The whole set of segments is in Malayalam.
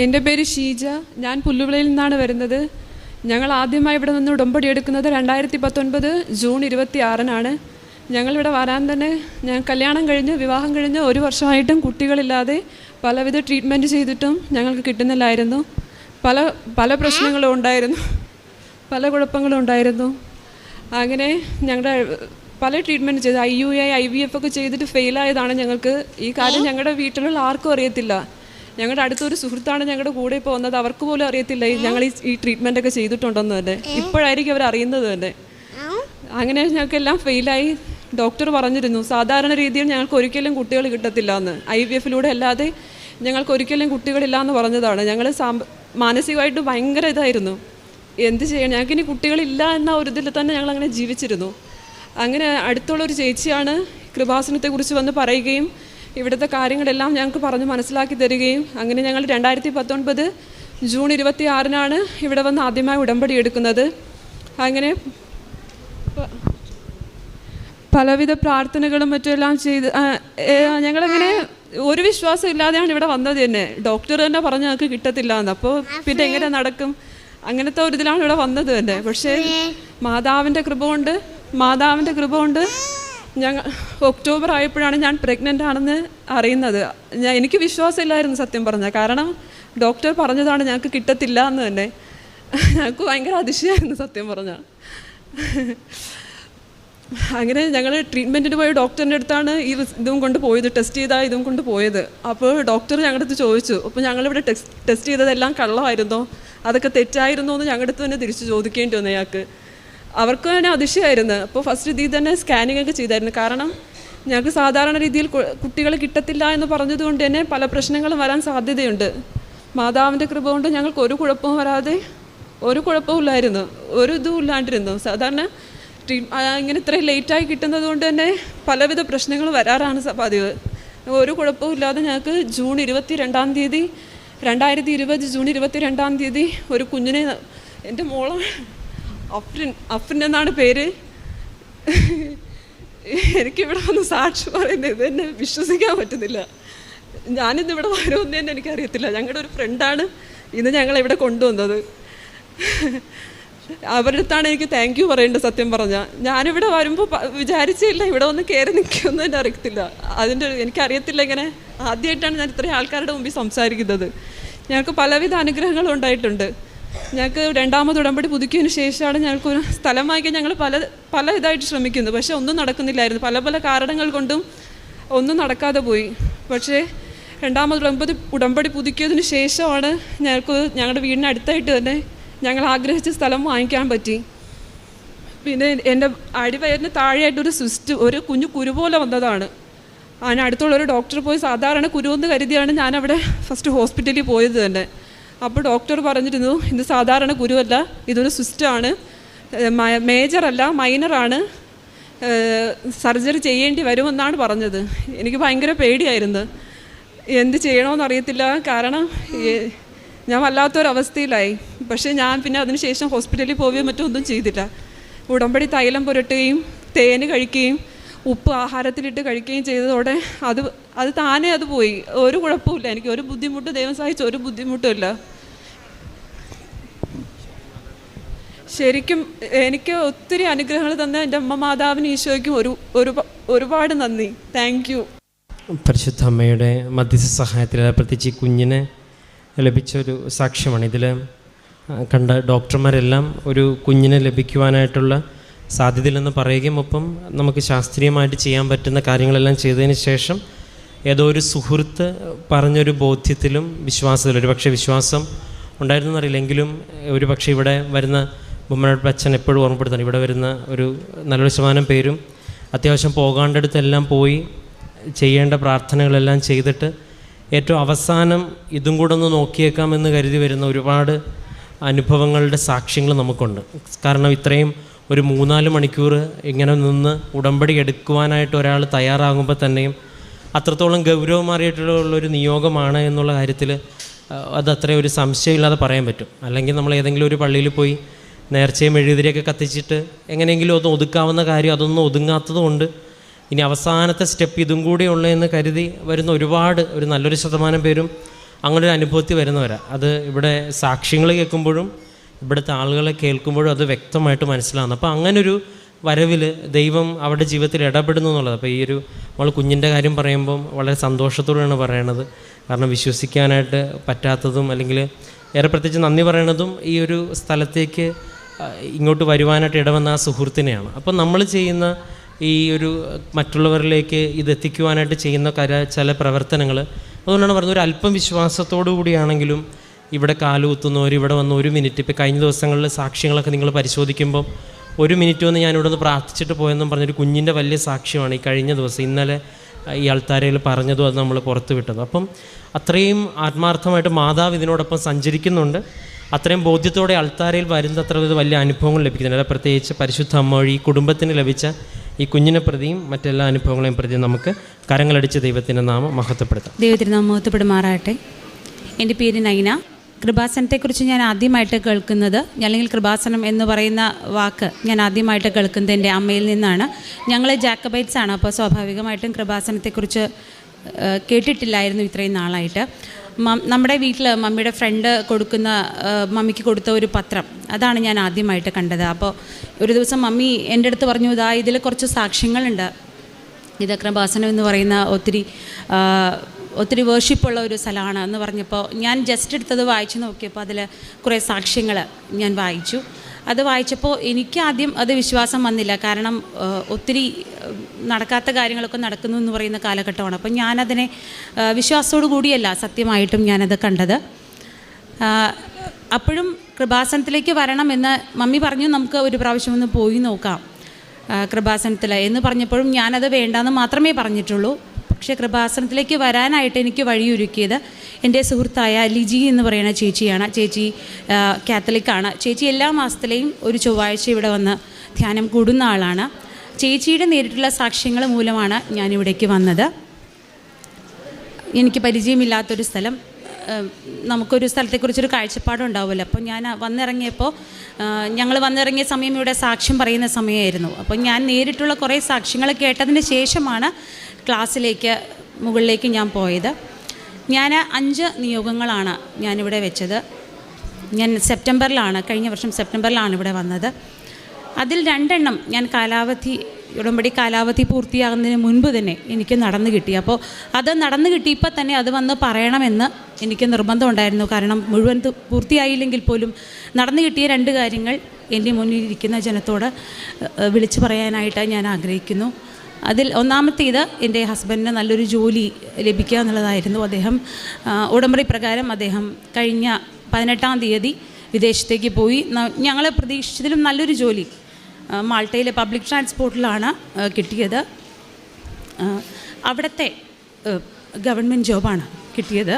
എൻ്റെ പേര് ഷീജ. ഞാൻ പുല്ലുവിളയിൽ നിന്നാണ് വരുന്നത്. ഞങ്ങൾ ആദ്യമായി ഇവിടെ നിന്ന് ഉടമ്പടി എടുക്കുന്നത് 2019 ജൂൺ 26-നാണ്. ഞങ്ങളിവിടെ വരാൻ തന്നെ ഞാൻ വിവാഹം കഴിഞ്ഞ് 1 വർഷമായിട്ടും കുട്ടികളില്ലാതെ പലവിധ ട്രീറ്റ്മെൻറ്റ് ചെയ്തിട്ടും ഞങ്ങൾക്ക് കിട്ടുന്നില്ലായിരുന്നു. പല പ്രശ്നങ്ങളും ഉണ്ടായിരുന്നു, പല കുഴപ്പങ്ങളും ഉണ്ടായിരുന്നു. അങ്ങനെ ഞങ്ങളുടെ പല ട്രീറ്റ്മെൻറ്റ് ചെയ്ത് IUI IVF ഒക്കെ ചെയ്തിട്ട് ഫെയിലായതാണ് ഞങ്ങൾക്ക്. ഈ കാര്യം ഞങ്ങളുടെ വീട്ടിലുള്ള ആർക്കും അറിയത്തില്ല. ഞങ്ങളുടെ അടുത്തൊരു സുഹൃത്താണ് ഞങ്ങളുടെ കൂടെ ഇപ്പോൾ വന്നത്. അവർക്ക് പോലും അറിയത്തില്ല ഞങ്ങൾ ഈ ട്രീറ്റ്മെൻ്റ് ഒക്കെ ചെയ്തിട്ടുണ്ടെന്ന് തന്നെ. ഇപ്പോഴായിരിക്കും അവർ അറിയുന്നത് തന്നെ. അങ്ങനെ ഞങ്ങൾക്കെല്ലാം ഫെയിലായി. ഡോക്ടർ പറഞ്ഞിരുന്നു സാധാരണ രീതിയിൽ ഞങ്ങൾക്ക് ഒരിക്കലും കുട്ടികൾ കിട്ടത്തില്ല എന്ന്. IVF-ലൂടെ അല്ലാതെ ഞങ്ങൾക്ക് ഒരിക്കലും കുട്ടികളില്ല എന്ന് പറഞ്ഞതാണ്. ഞങ്ങൾ മാനസികമായിട്ട് ഭയങ്കര ഇതായിരുന്നു. എന്ത് ചെയ്യണം, ഞങ്ങൾക്കിനി കുട്ടികളില്ല എന്ന ഒരു ഇതിൽ തന്നെ ഞങ്ങളങ്ങനെ ജീവിച്ചിരുന്നു. അങ്ങനെ അടുത്തുള്ളൊരു ചേച്ചിയാണ് കൃപാസനത്തെക്കുറിച്ച് വന്ന് പറയുകയും ഇവിടുത്തെ കാര്യങ്ങളെല്ലാം ഞങ്ങൾക്ക് പറഞ്ഞ് മനസ്സിലാക്കി തരികയും അങ്ങനെ ഞങ്ങൾ 2019 ജൂൺ 26-നാണ് ഇവിടെ വന്ന് ആദ്യമായി ഉടമ്പടി എടുക്കുന്നത്. അങ്ങനെ പലവിധ പ്രാർത്ഥനകളും മറ്റുമെല്ലാം ചെയ്ത് ഞങ്ങളങ്ങനെ ഒരു വിശ്വാസം ഇല്ലാതെയാണ് ഇവിടെ വന്നത് തന്നെ. ഡോക്ടർ തന്നെ പറഞ്ഞ് ഞങ്ങൾക്ക് കിട്ടത്തില്ല എന്ന്. അപ്പോൾ പിന്നെ എങ്ങനെ നടക്കും, അങ്ങനത്തെ ഒരു ഇതിലാണ് ഇവിടെ വന്നത് തന്നെ. പക്ഷേ മാതാവിൻ്റെ കൃപ കൊണ്ട് ഞങ്ങൾ ഒക്ടോബർ ആയപ്പോഴാണ് ഞാൻ പ്രഗ്നൻ്റ് ആണെന്ന് അറിയുന്നത്. എനിക്ക് വിശ്വാസമില്ലായിരുന്നു സത്യം പറഞ്ഞാൽ. കാരണം ഡോക്ടർ പറഞ്ഞതാണ് ഞങ്ങൾക്ക് കിട്ടത്തില്ല എന്ന് തന്നെ. ഞങ്ങൾക്ക് ഭയങ്കര അതിശയമായിരുന്നു സത്യം പറഞ്ഞാൽ. അങ്ങനെ ഞങ്ങൾ ട്രീറ്റ്മെൻറ്റിന് പോയ ഡോക്ടറിൻ്റെ അടുത്താണ് ഇതും കൊണ്ട് പോയത്, ടെസ്റ്റ് ചെയ്താൽ ഇതും കൊണ്ട് പോയത്. അപ്പോൾ ഡോക്ടർ ഞങ്ങളുടെ അടുത്ത് ചോദിച്ചു, അപ്പോൾ ഞങ്ങളിവിടെ ടെസ്റ്റ് ചെയ്തതെല്ലാം കള്ളമായിരുന്നോ, അതൊക്കെ തെറ്റായിരുന്നോ എന്ന് ഞങ്ങളുടെ അടുത്ത് തന്നെ തിരിച്ച് ചോദിക്കേണ്ടി വന്നു ഞങ്ങൾക്ക്. അവർക്ക് തന്നെ അതിശയമായിരുന്നു. അപ്പോൾ ഫസ്റ്റ് ഇതിൽ തന്നെ സ്കാനിങ് ഒക്കെ ചെയ്തായിരുന്നു. കാരണം ഞങ്ങൾക്ക് സാധാരണ രീതിയിൽ കുട്ടികൾ കിട്ടത്തില്ല എന്ന് പറഞ്ഞതുകൊണ്ട് തന്നെ പല പ്രശ്നങ്ങളും വരാൻ സാധ്യതയുണ്ട്. മാതാവിൻ്റെ കൃപ കൊണ്ട് ഞങ്ങൾക്ക് ഒരു കുഴപ്പവും വരാതെ, ഒരു കുഴപ്പവും ഇല്ലായിരുന്നു, ഒരു ഇതും ഇല്ലാണ്ടിരുന്നു. സാധാരണ ഇങ്ങനെ ഇത്രയും ലേറ്റായി കിട്ടുന്നത് കൊണ്ട് തന്നെ പലവിധ പ്രശ്നങ്ങൾ വരാറാണ് പതിവ്. ഒരു കുഴപ്പവും ഇല്ലാതെ ഞങ്ങൾക്ക് ജൂൺ 22 2020 ജൂൺ 22 ഒരു കുഞ്ഞിനെ, എൻ്റെ മോളെ അഫ്രിൻ എന്നാണ് പേര്. എനിക്കിവിടെ വന്ന് സാക്ഷി പറയുന്നത് ഇത് എന്നെ വിശ്വസിക്കാൻ പറ്റുന്നില്ല. ഞാനിന്ന് ഇവിടെ വരുമെന്ന് തന്നെ എനിക്കറിയത്തില്ല. ഞങ്ങളുടെ ഒരു ഫ്രണ്ടാണ് ഇന്ന് ഞങ്ങളിവിടെ കൊണ്ടുവന്നത്. അവരുടെ അടുത്താണ് എനിക്ക് താങ്ക് യു പറയേണ്ടത് സത്യം പറഞ്ഞാൽ. ഞാനിവിടെ വരുമ്പോൾ വിചാരിച്ചില്ല ഇവിടെ വന്ന് കയറി നിൽക്കുമെന്ന് തന്നെ അറിയത്തില്ല. എനിക്കറിയത്തില്ല. ഇങ്ങനെ ആദ്യമായിട്ടാണ് ഞാൻ ഇത്രയും ആൾക്കാരുടെ മുമ്പിൽ സംസാരിക്കുന്നത്. ഞങ്ങൾക്ക് പലവിധ അനുഗ്രഹങ്ങളും ഉണ്ടായിട്ടുണ്ട്. ഞങ്ങൾക്ക് 2ാമത് ഉടമ്പടി പുതുക്കിയതിന് ശേഷമാണ് ഞങ്ങൾക്ക് ഒരു സ്ഥലം വാങ്ങിക്കാൻ ഞങ്ങൾ പല ഇതായിട്ട് ശ്രമിക്കുന്നു. പക്ഷേ ഒന്നും നടക്കുന്നില്ലായിരുന്നു. പല കാരണങ്ങൾ കൊണ്ടും ഒന്നും നടക്കാതെ പോയി. പക്ഷേ 2ാമത് ഉടമ്പടി പുതുക്കിയതിന് ശേഷമാണ് ഞങ്ങളുടെ വീടിന് അടുത്തായിട്ട് തന്നെ ഞങ്ങൾ ആഗ്രഹിച്ച സ്ഥലം വാങ്ങിക്കാൻ പറ്റി. പിന്നെ എൻ്റെ അടിവയറിന് താഴെയായിട്ടൊരു ഒരു കുഞ്ഞു കുരു പോലെ വന്നതാണ്. അതിനടുത്തുള്ളൊരു ഡോക്ടർ പോയി സാധാരണ കുരുവെന്ന് കരുതിയാണ് ഞാനവിടെ ഫസ്റ്റ് ഹോസ്പിറ്റലിൽ പോയത് തന്നെ. അപ്പോൾ ഡോക്ടർ പറഞ്ഞിരുന്നു ഇത് സാധാരണ കുരുവല്ല, ഇതൊരു സിസ്റ്റാണ്, മേജറല്ല മൈനറാണ്, സർജറി ചെയ്യേണ്ടി വരുമെന്നാണ് പറഞ്ഞത്. എനിക്ക് ഭയങ്കര പേടിയായിരുന്നു. എന്ത് ചെയ്യണമെന്നറിയത്തില്ല. കാരണം ഞാൻ വല്ലാത്തൊരവസ്ഥയിലായി. പക്ഷേ ഞാൻ പിന്നെ അതിനുശേഷം ഹോസ്പിറ്റലിൽ പോവുകയും മറ്റൊന്നും ചെയ്തില്ല. ഉടമ്പടി തൈലം പുരട്ടുകയും തേന് കഴിക്കുകയും ഉപ്പ് ആഹാരത്തിലിട്ട് കഴിക്കുകയും ചെയ്തതോടെ അത് താനേ അത് പോയി. ഒരു കുഴപ്പമില്ല. എനിക്ക് ഒരു ബുദ്ധിമുട്ട് ദൈവം സഹായിച്ച ഒരു ബുദ്ധിമുട്ടുമില്ല. ശരിക്കും എനിക്ക് ഒത്തിരി അനുഗ്രഹങ്ങൾ തന്ന എൻ്റെ അമ്മ മാതാവിന് ഈശോയ്ക്കും ഒരുപാട് നന്ദി. Thank you. പരിശുദ്ധ അമ്മയുടെ മധ്യസ്ഥ സഹായത്തിൽ പ്രത്യേകിച്ച് കുഞ്ഞിനെ ലഭിച്ചൊരു സാക്ഷ്യമാണ്. ഇതിൽ കണ്ട ഡോക്ടർമാരെല്ലാം ഒരു കുഞ്ഞിനെ ലഭിക്കുവാനായിട്ടുള്ള സാധ്യതയില്ലെന്ന് പറയുകയും ഒപ്പം നമുക്ക് ശാസ്ത്രീയമായിട്ട് ചെയ്യാൻ പറ്റുന്ന കാര്യങ്ങളെല്ലാം ചെയ്തതിന് ശേഷം ഏതോ ഒരു സുഹൃത്ത് പറഞ്ഞൊരു ബോധ്യത്തിലും വിശ്വാസത്തിലും, ഒരു പക്ഷേ വിശ്വാസം ഉണ്ടായിരുന്നു എന്നറിയില്ലെങ്കിലും ഒരു പക്ഷേ ഇവിടെ വരുന്ന ബൊമ്മനാട്ട് അച്ഛൻ എപ്പോഴും ഓർമ്മപ്പെടുത്തുന്നു, ഇവിടെ വരുന്ന ഒരു നല്ലൊരു ശതമാനം പേരും അത്യാവശ്യം പോകാണ്ടടുത്തെല്ലാം പോയി ചെയ്യേണ്ട പ്രാർത്ഥനകളെല്ലാം ചെയ്തിട്ട് ഏറ്റവും അവസാനം ഇതും കൂടെ ഒന്ന് നോക്കിയേക്കാമെന്ന് കരുതി വരുന്ന ഒരുപാട് അനുഭവങ്ങളുടെ സാക്ഷ്യങ്ങൾ നമുക്കുണ്ട്. കാരണം ഇത്രയും ഒരു 3-4 മണിക്കൂർ ഇങ്ങനെ നിന്ന് ഉടമ്പടി എടുക്കുവാനായിട്ട് ഒരാൾ തയ്യാറാകുമ്പോൾ തന്നെയും അത്രത്തോളം ഗൗരവമേറിയിട്ടുള്ളൊരു നിയോഗമാണ് എന്നുള്ള കാര്യത്തിൽ അത് അത്രയും ഒരു സംശയമില്ലാതെ പറയാൻ പറ്റും. അല്ലെങ്കിൽ നമ്മൾ ഏതെങ്കിലും ഒരു പള്ളിയിൽ പോയി നേർച്ചയും മെഴുകുതിരിയൊക്കെ കത്തിച്ചിട്ട് എങ്ങനെയെങ്കിലും ഒന്ന് ഒതുക്കാവുന്ന കാര്യം അതൊന്നും ഒതുങ്ങാത്തത് കൊണ്ട് ഇനി അവസാനത്തെ സ്റ്റെപ്പ് ഇതും കൂടി ഉള്ളതെന്ന് കരുതി വരുന്ന ഒരു നല്ലൊരു ശതമാനം പേരും അങ്ങനെ ഒരു അനുഭവത്തിൽ വരുന്നവരാണ്. അത് ഇവിടെ സാക്ഷ്യങ്ങൾ കേൾക്കുമ്പോഴും ഇവിടുത്തെ ആളുകളെ കേൾക്കുമ്പോഴും അത് വ്യക്തമായിട്ട് മനസ്സിലാകുന്നു. അപ്പോൾ അങ്ങനൊരു വരവിൽ ദൈവം അവരുടെ ജീവിതത്തിൽ ഇടപെടുന്നു എന്നുള്ളത്. അപ്പോൾ ഈ ഒരു നമ്മൾ കുഞ്ഞിൻ്റെ കാര്യം പറയുമ്പം വളരെ സന്തോഷത്തോടെയാണ് പറയണത്. കാരണം വിശ്വസിക്കാനായിട്ട് പറ്റാത്തതും അല്ലെങ്കിൽ ഏറെ പ്രത്യേകിച്ച് നന്ദി പറയണതും ഈ ഒരു സ്ഥലത്തേക്ക് ഇങ്ങോട്ട് വരുവാനായിട്ട് ഇടവന്ന ആ സുഹൃത്തിനെയാണ്. അപ്പം നമ്മൾ ചെയ്യുന്ന ഈ ഒരു മറ്റുള്ളവരിലേക്ക് ഇതെത്തിക്കുവാനായിട്ട് ചെയ്യുന്ന ചില പ്രവർത്തനങ്ങൾ, അതുകൊണ്ടാണ് പറയുന്നത് ഒരു അല്പം വിശ്വാസത്തോടു കൂടിയാണെങ്കിലും ഇവിടെ കാലുകുത്തുന്നവർ ഇവിടെ വന്ന് 1 മിനിറ്റ്, ഇപ്പോൾ കഴിഞ്ഞ ദിവസങ്ങളിൽ സാക്ഷ്യങ്ങളൊക്കെ നിങ്ങൾ പരിശോധിക്കുമ്പം 1 മിനിറ്റ് വന്ന് ഞാനിവിടെ നിന്ന് പ്രാർത്ഥിച്ചിട്ട് പോയെന്നും പറഞ്ഞൊരു കുഞ്ഞിൻ്റെ വലിയ സാക്ഷ്യമാണ് ഈ കഴിഞ്ഞ ദിവസം ഇന്നലെ ഈ ആൾത്താരയിൽ പറഞ്ഞതും അത് നമ്മൾ പുറത്ത് വിട്ടതും. അപ്പം അത്രയും ആത്മാർത്ഥമായിട്ട് മാതാവ് ഇതിനോടൊപ്പം സഞ്ചരിക്കുന്നുണ്ട്. അത്രയും ബോധ്യത്തോടെ ആൾത്താരയിൽ വരുന്നത് അത്ര വലിയ അനുഭവങ്ങൾ ലഭിക്കുന്നുണ്ട്. പ്രത്യേകിച്ച് പരിശുദ്ധ അമ്മ വഴി ഈ കുടുംബത്തിന് ലഭിച്ച ഈ കുഞ്ഞിനെ പ്രതിയും മറ്റെല്ലാ അനുഭവങ്ങളെയും പ്രതിയും നമുക്ക് കരങ്ങളടിച്ച് ദൈവത്തിൻ്റെ നാമം മഹത്വപ്പെടുത്താം. ദൈവത്തിൻ്റെ നാമം മഹത്വപ്പെടുമാറാട്ടെ. എൻ്റെ പേര് നൈന. കൃപാസനത്തെക്കുറിച്ച് ഞാൻ ആദ്യമായിട്ട് കേൾക്കുന്നത്, അല്ലെങ്കിൽ കൃപാസനം എന്ന് പറയുന്ന വാക്ക് ഞാൻ ആദ്യമായിട്ട് കേൾക്കുന്നത് എൻ്റെ അമ്മയിൽ നിന്നാണ്. ഞങ്ങൾ ജാക്കബൈറ്റ്സ് ആണ്, അപ്പോൾ സ്വാഭാവികമായിട്ടും കൃപാസനത്തെക്കുറിച്ച് കേട്ടിട്ടില്ലായിരുന്നു ഇത്രയും നാളായിട്ട്. നമ്മുടെ വീട്ടിൽ മമ്മിയുടെ ഫ്രണ്ട് മമ്മിക്ക് കൊടുത്ത ഒരു പത്രം, അതാണ് ഞാൻ ആദ്യമായിട്ട് കണ്ടത്. അപ്പോൾ ഒരു ദിവസം മമ്മി എൻ്റെ അടുത്ത് പറഞ്ഞു, ഇതിൽ കുറച്ച് സാക്ഷ്യങ്ങളുണ്ട്, ഇത് കൃപാസനം എന്ന് പറയുന്ന ഒത്തിരി വേർഷിപ്പുള്ള ഒരു സ്ഥലമാണ് എന്ന് പറഞ്ഞപ്പോൾ ഞാൻ ജസ്റ്റ് എടുത്തത് വായിച്ചു നോക്കിയപ്പോൾ അതിൽ കുറേ സാക്ഷ്യങ്ങൾ ഞാൻ വായിച്ചു. അത് വായിച്ചപ്പോൾ എനിക്ക് ആദ്യം അത് വിശ്വാസം വന്നില്ല. കാരണം ഒത്തിരി നടക്കാത്ത കാര്യങ്ങളൊക്കെ നടക്കുന്നു എന്ന് പറയുന്ന കാലഘട്ടമാണ്. അപ്പം ഞാനതിനെ വിശ്വാസത്തോടു കൂടിയല്ല സത്യമായിട്ടും ഞാനത് കണ്ടത്. അപ്പോഴും കൃപാസനത്തിലേക്ക് വരണമെന്ന് മമ്മി പറഞ്ഞു, നമുക്ക് ഒരു പ്രാവശ്യം ഒന്ന് പോയി നോക്കാം കൃപാസനത്തിൽ എന്ന് പറഞ്ഞപ്പോഴും ഞാനത് വേണ്ടാന്ന് മാത്രമേ പറഞ്ഞിട്ടുള്ളൂ. പക്ഷേ കൃപാസനത്തിലേക്ക് വരാനായിട്ട് എനിക്ക് വഴിയൊരുക്കിയത് എൻ്റെ സുഹൃത്തായ ലിജി എന്ന് പറയുന്ന ചേച്ചിയാണ്. ചേച്ചി കാത്തലിക്കാണ്. ചേച്ചി എല്ലാ മാസത്തിലെയും ഒരു ചൊവ്വാഴ്ച ഇവിടെ വന്ന് ധ്യാനം കൂടുന്ന ആളാണ്. ചേച്ചിയുടെ നേരിട്ടുള്ള സാക്ഷ്യങ്ങൾ മൂലമാണ് ഞാനിവിടേക്ക് വന്നത്. എനിക്ക് പരിചയമില്ലാത്തൊരു സ്ഥലം, നമുക്കൊരു സ്ഥലത്തെക്കുറിച്ചൊരു കാഴ്ചപ്പാടുണ്ടാവുമല്ലോ. അപ്പോൾ ഞാൻ ഞങ്ങൾ വന്നിറങ്ങിയ സമയം ഇവിടെ സാക്ഷ്യം പറയുന്ന സമയമായിരുന്നു. അപ്പോൾ ഞാൻ നേരിട്ടുള്ള കുറേ സാക്ഷ്യങ്ങൾ കേട്ടതിന് ശേഷമാണ് മുകളിലേക്ക് ഞാൻ പോയത്. ഞാൻ 5 നിയോഗങ്ങളാണ് ഞാനിവിടെ വെച്ചത്. ഞാൻ കഴിഞ്ഞ വർഷം സെപ്റ്റംബറിലാണ് ഇവിടെ വന്നത്. അതിൽ 2 എണ്ണം ഞാൻ ഉടമ്പടി കാലാവധി പൂർത്തിയാകുന്നതിന് മുൻപ് തന്നെ എനിക്ക് നടന്നു കിട്ടി. അപ്പോൾ അത് നടന്നു കിട്ടിയപ്പോൾ തന്നെ അത് വന്ന് പറയണമെന്ന് എനിക്ക് നിർബന്ധമുണ്ടായിരുന്നു. കാരണം മുഴുവൻ പൂർത്തിയായില്ലെങ്കിൽ പോലും നടന്നു കിട്ടിയ 2 കാര്യങ്ങൾ എൻ്റെ മുന്നിലിരിക്കുന്ന ജനത്തോട് വിളിച്ചു പറയാനായിട്ട് ഞാൻ ആഗ്രഹിക്കുന്നു. അതിൽ ഒന്നാമത്തേത് എൻ്റെ ഹസ്ബൻഡിന് നല്ലൊരു ജോലി ലഭിക്കുക എന്നുള്ളതായിരുന്നു. അദ്ദേഹം ഉടമ്പടി പ്രകാരം അദ്ദേഹം കഴിഞ്ഞ 18-ാം തീയതി വിദേശത്തേക്ക് പോയി. ഞങ്ങൾ പ്രതീക്ഷിച്ചതിലും നല്ലൊരു ജോലി മാൾട്ടയിലെ പബ്ലിക് ട്രാൻസ്പോർട്ടിലാണ് കിട്ടിയത്. അവിടുത്തെ ഗവൺമെൻറ് ജോബാണ് കിട്ടിയത്.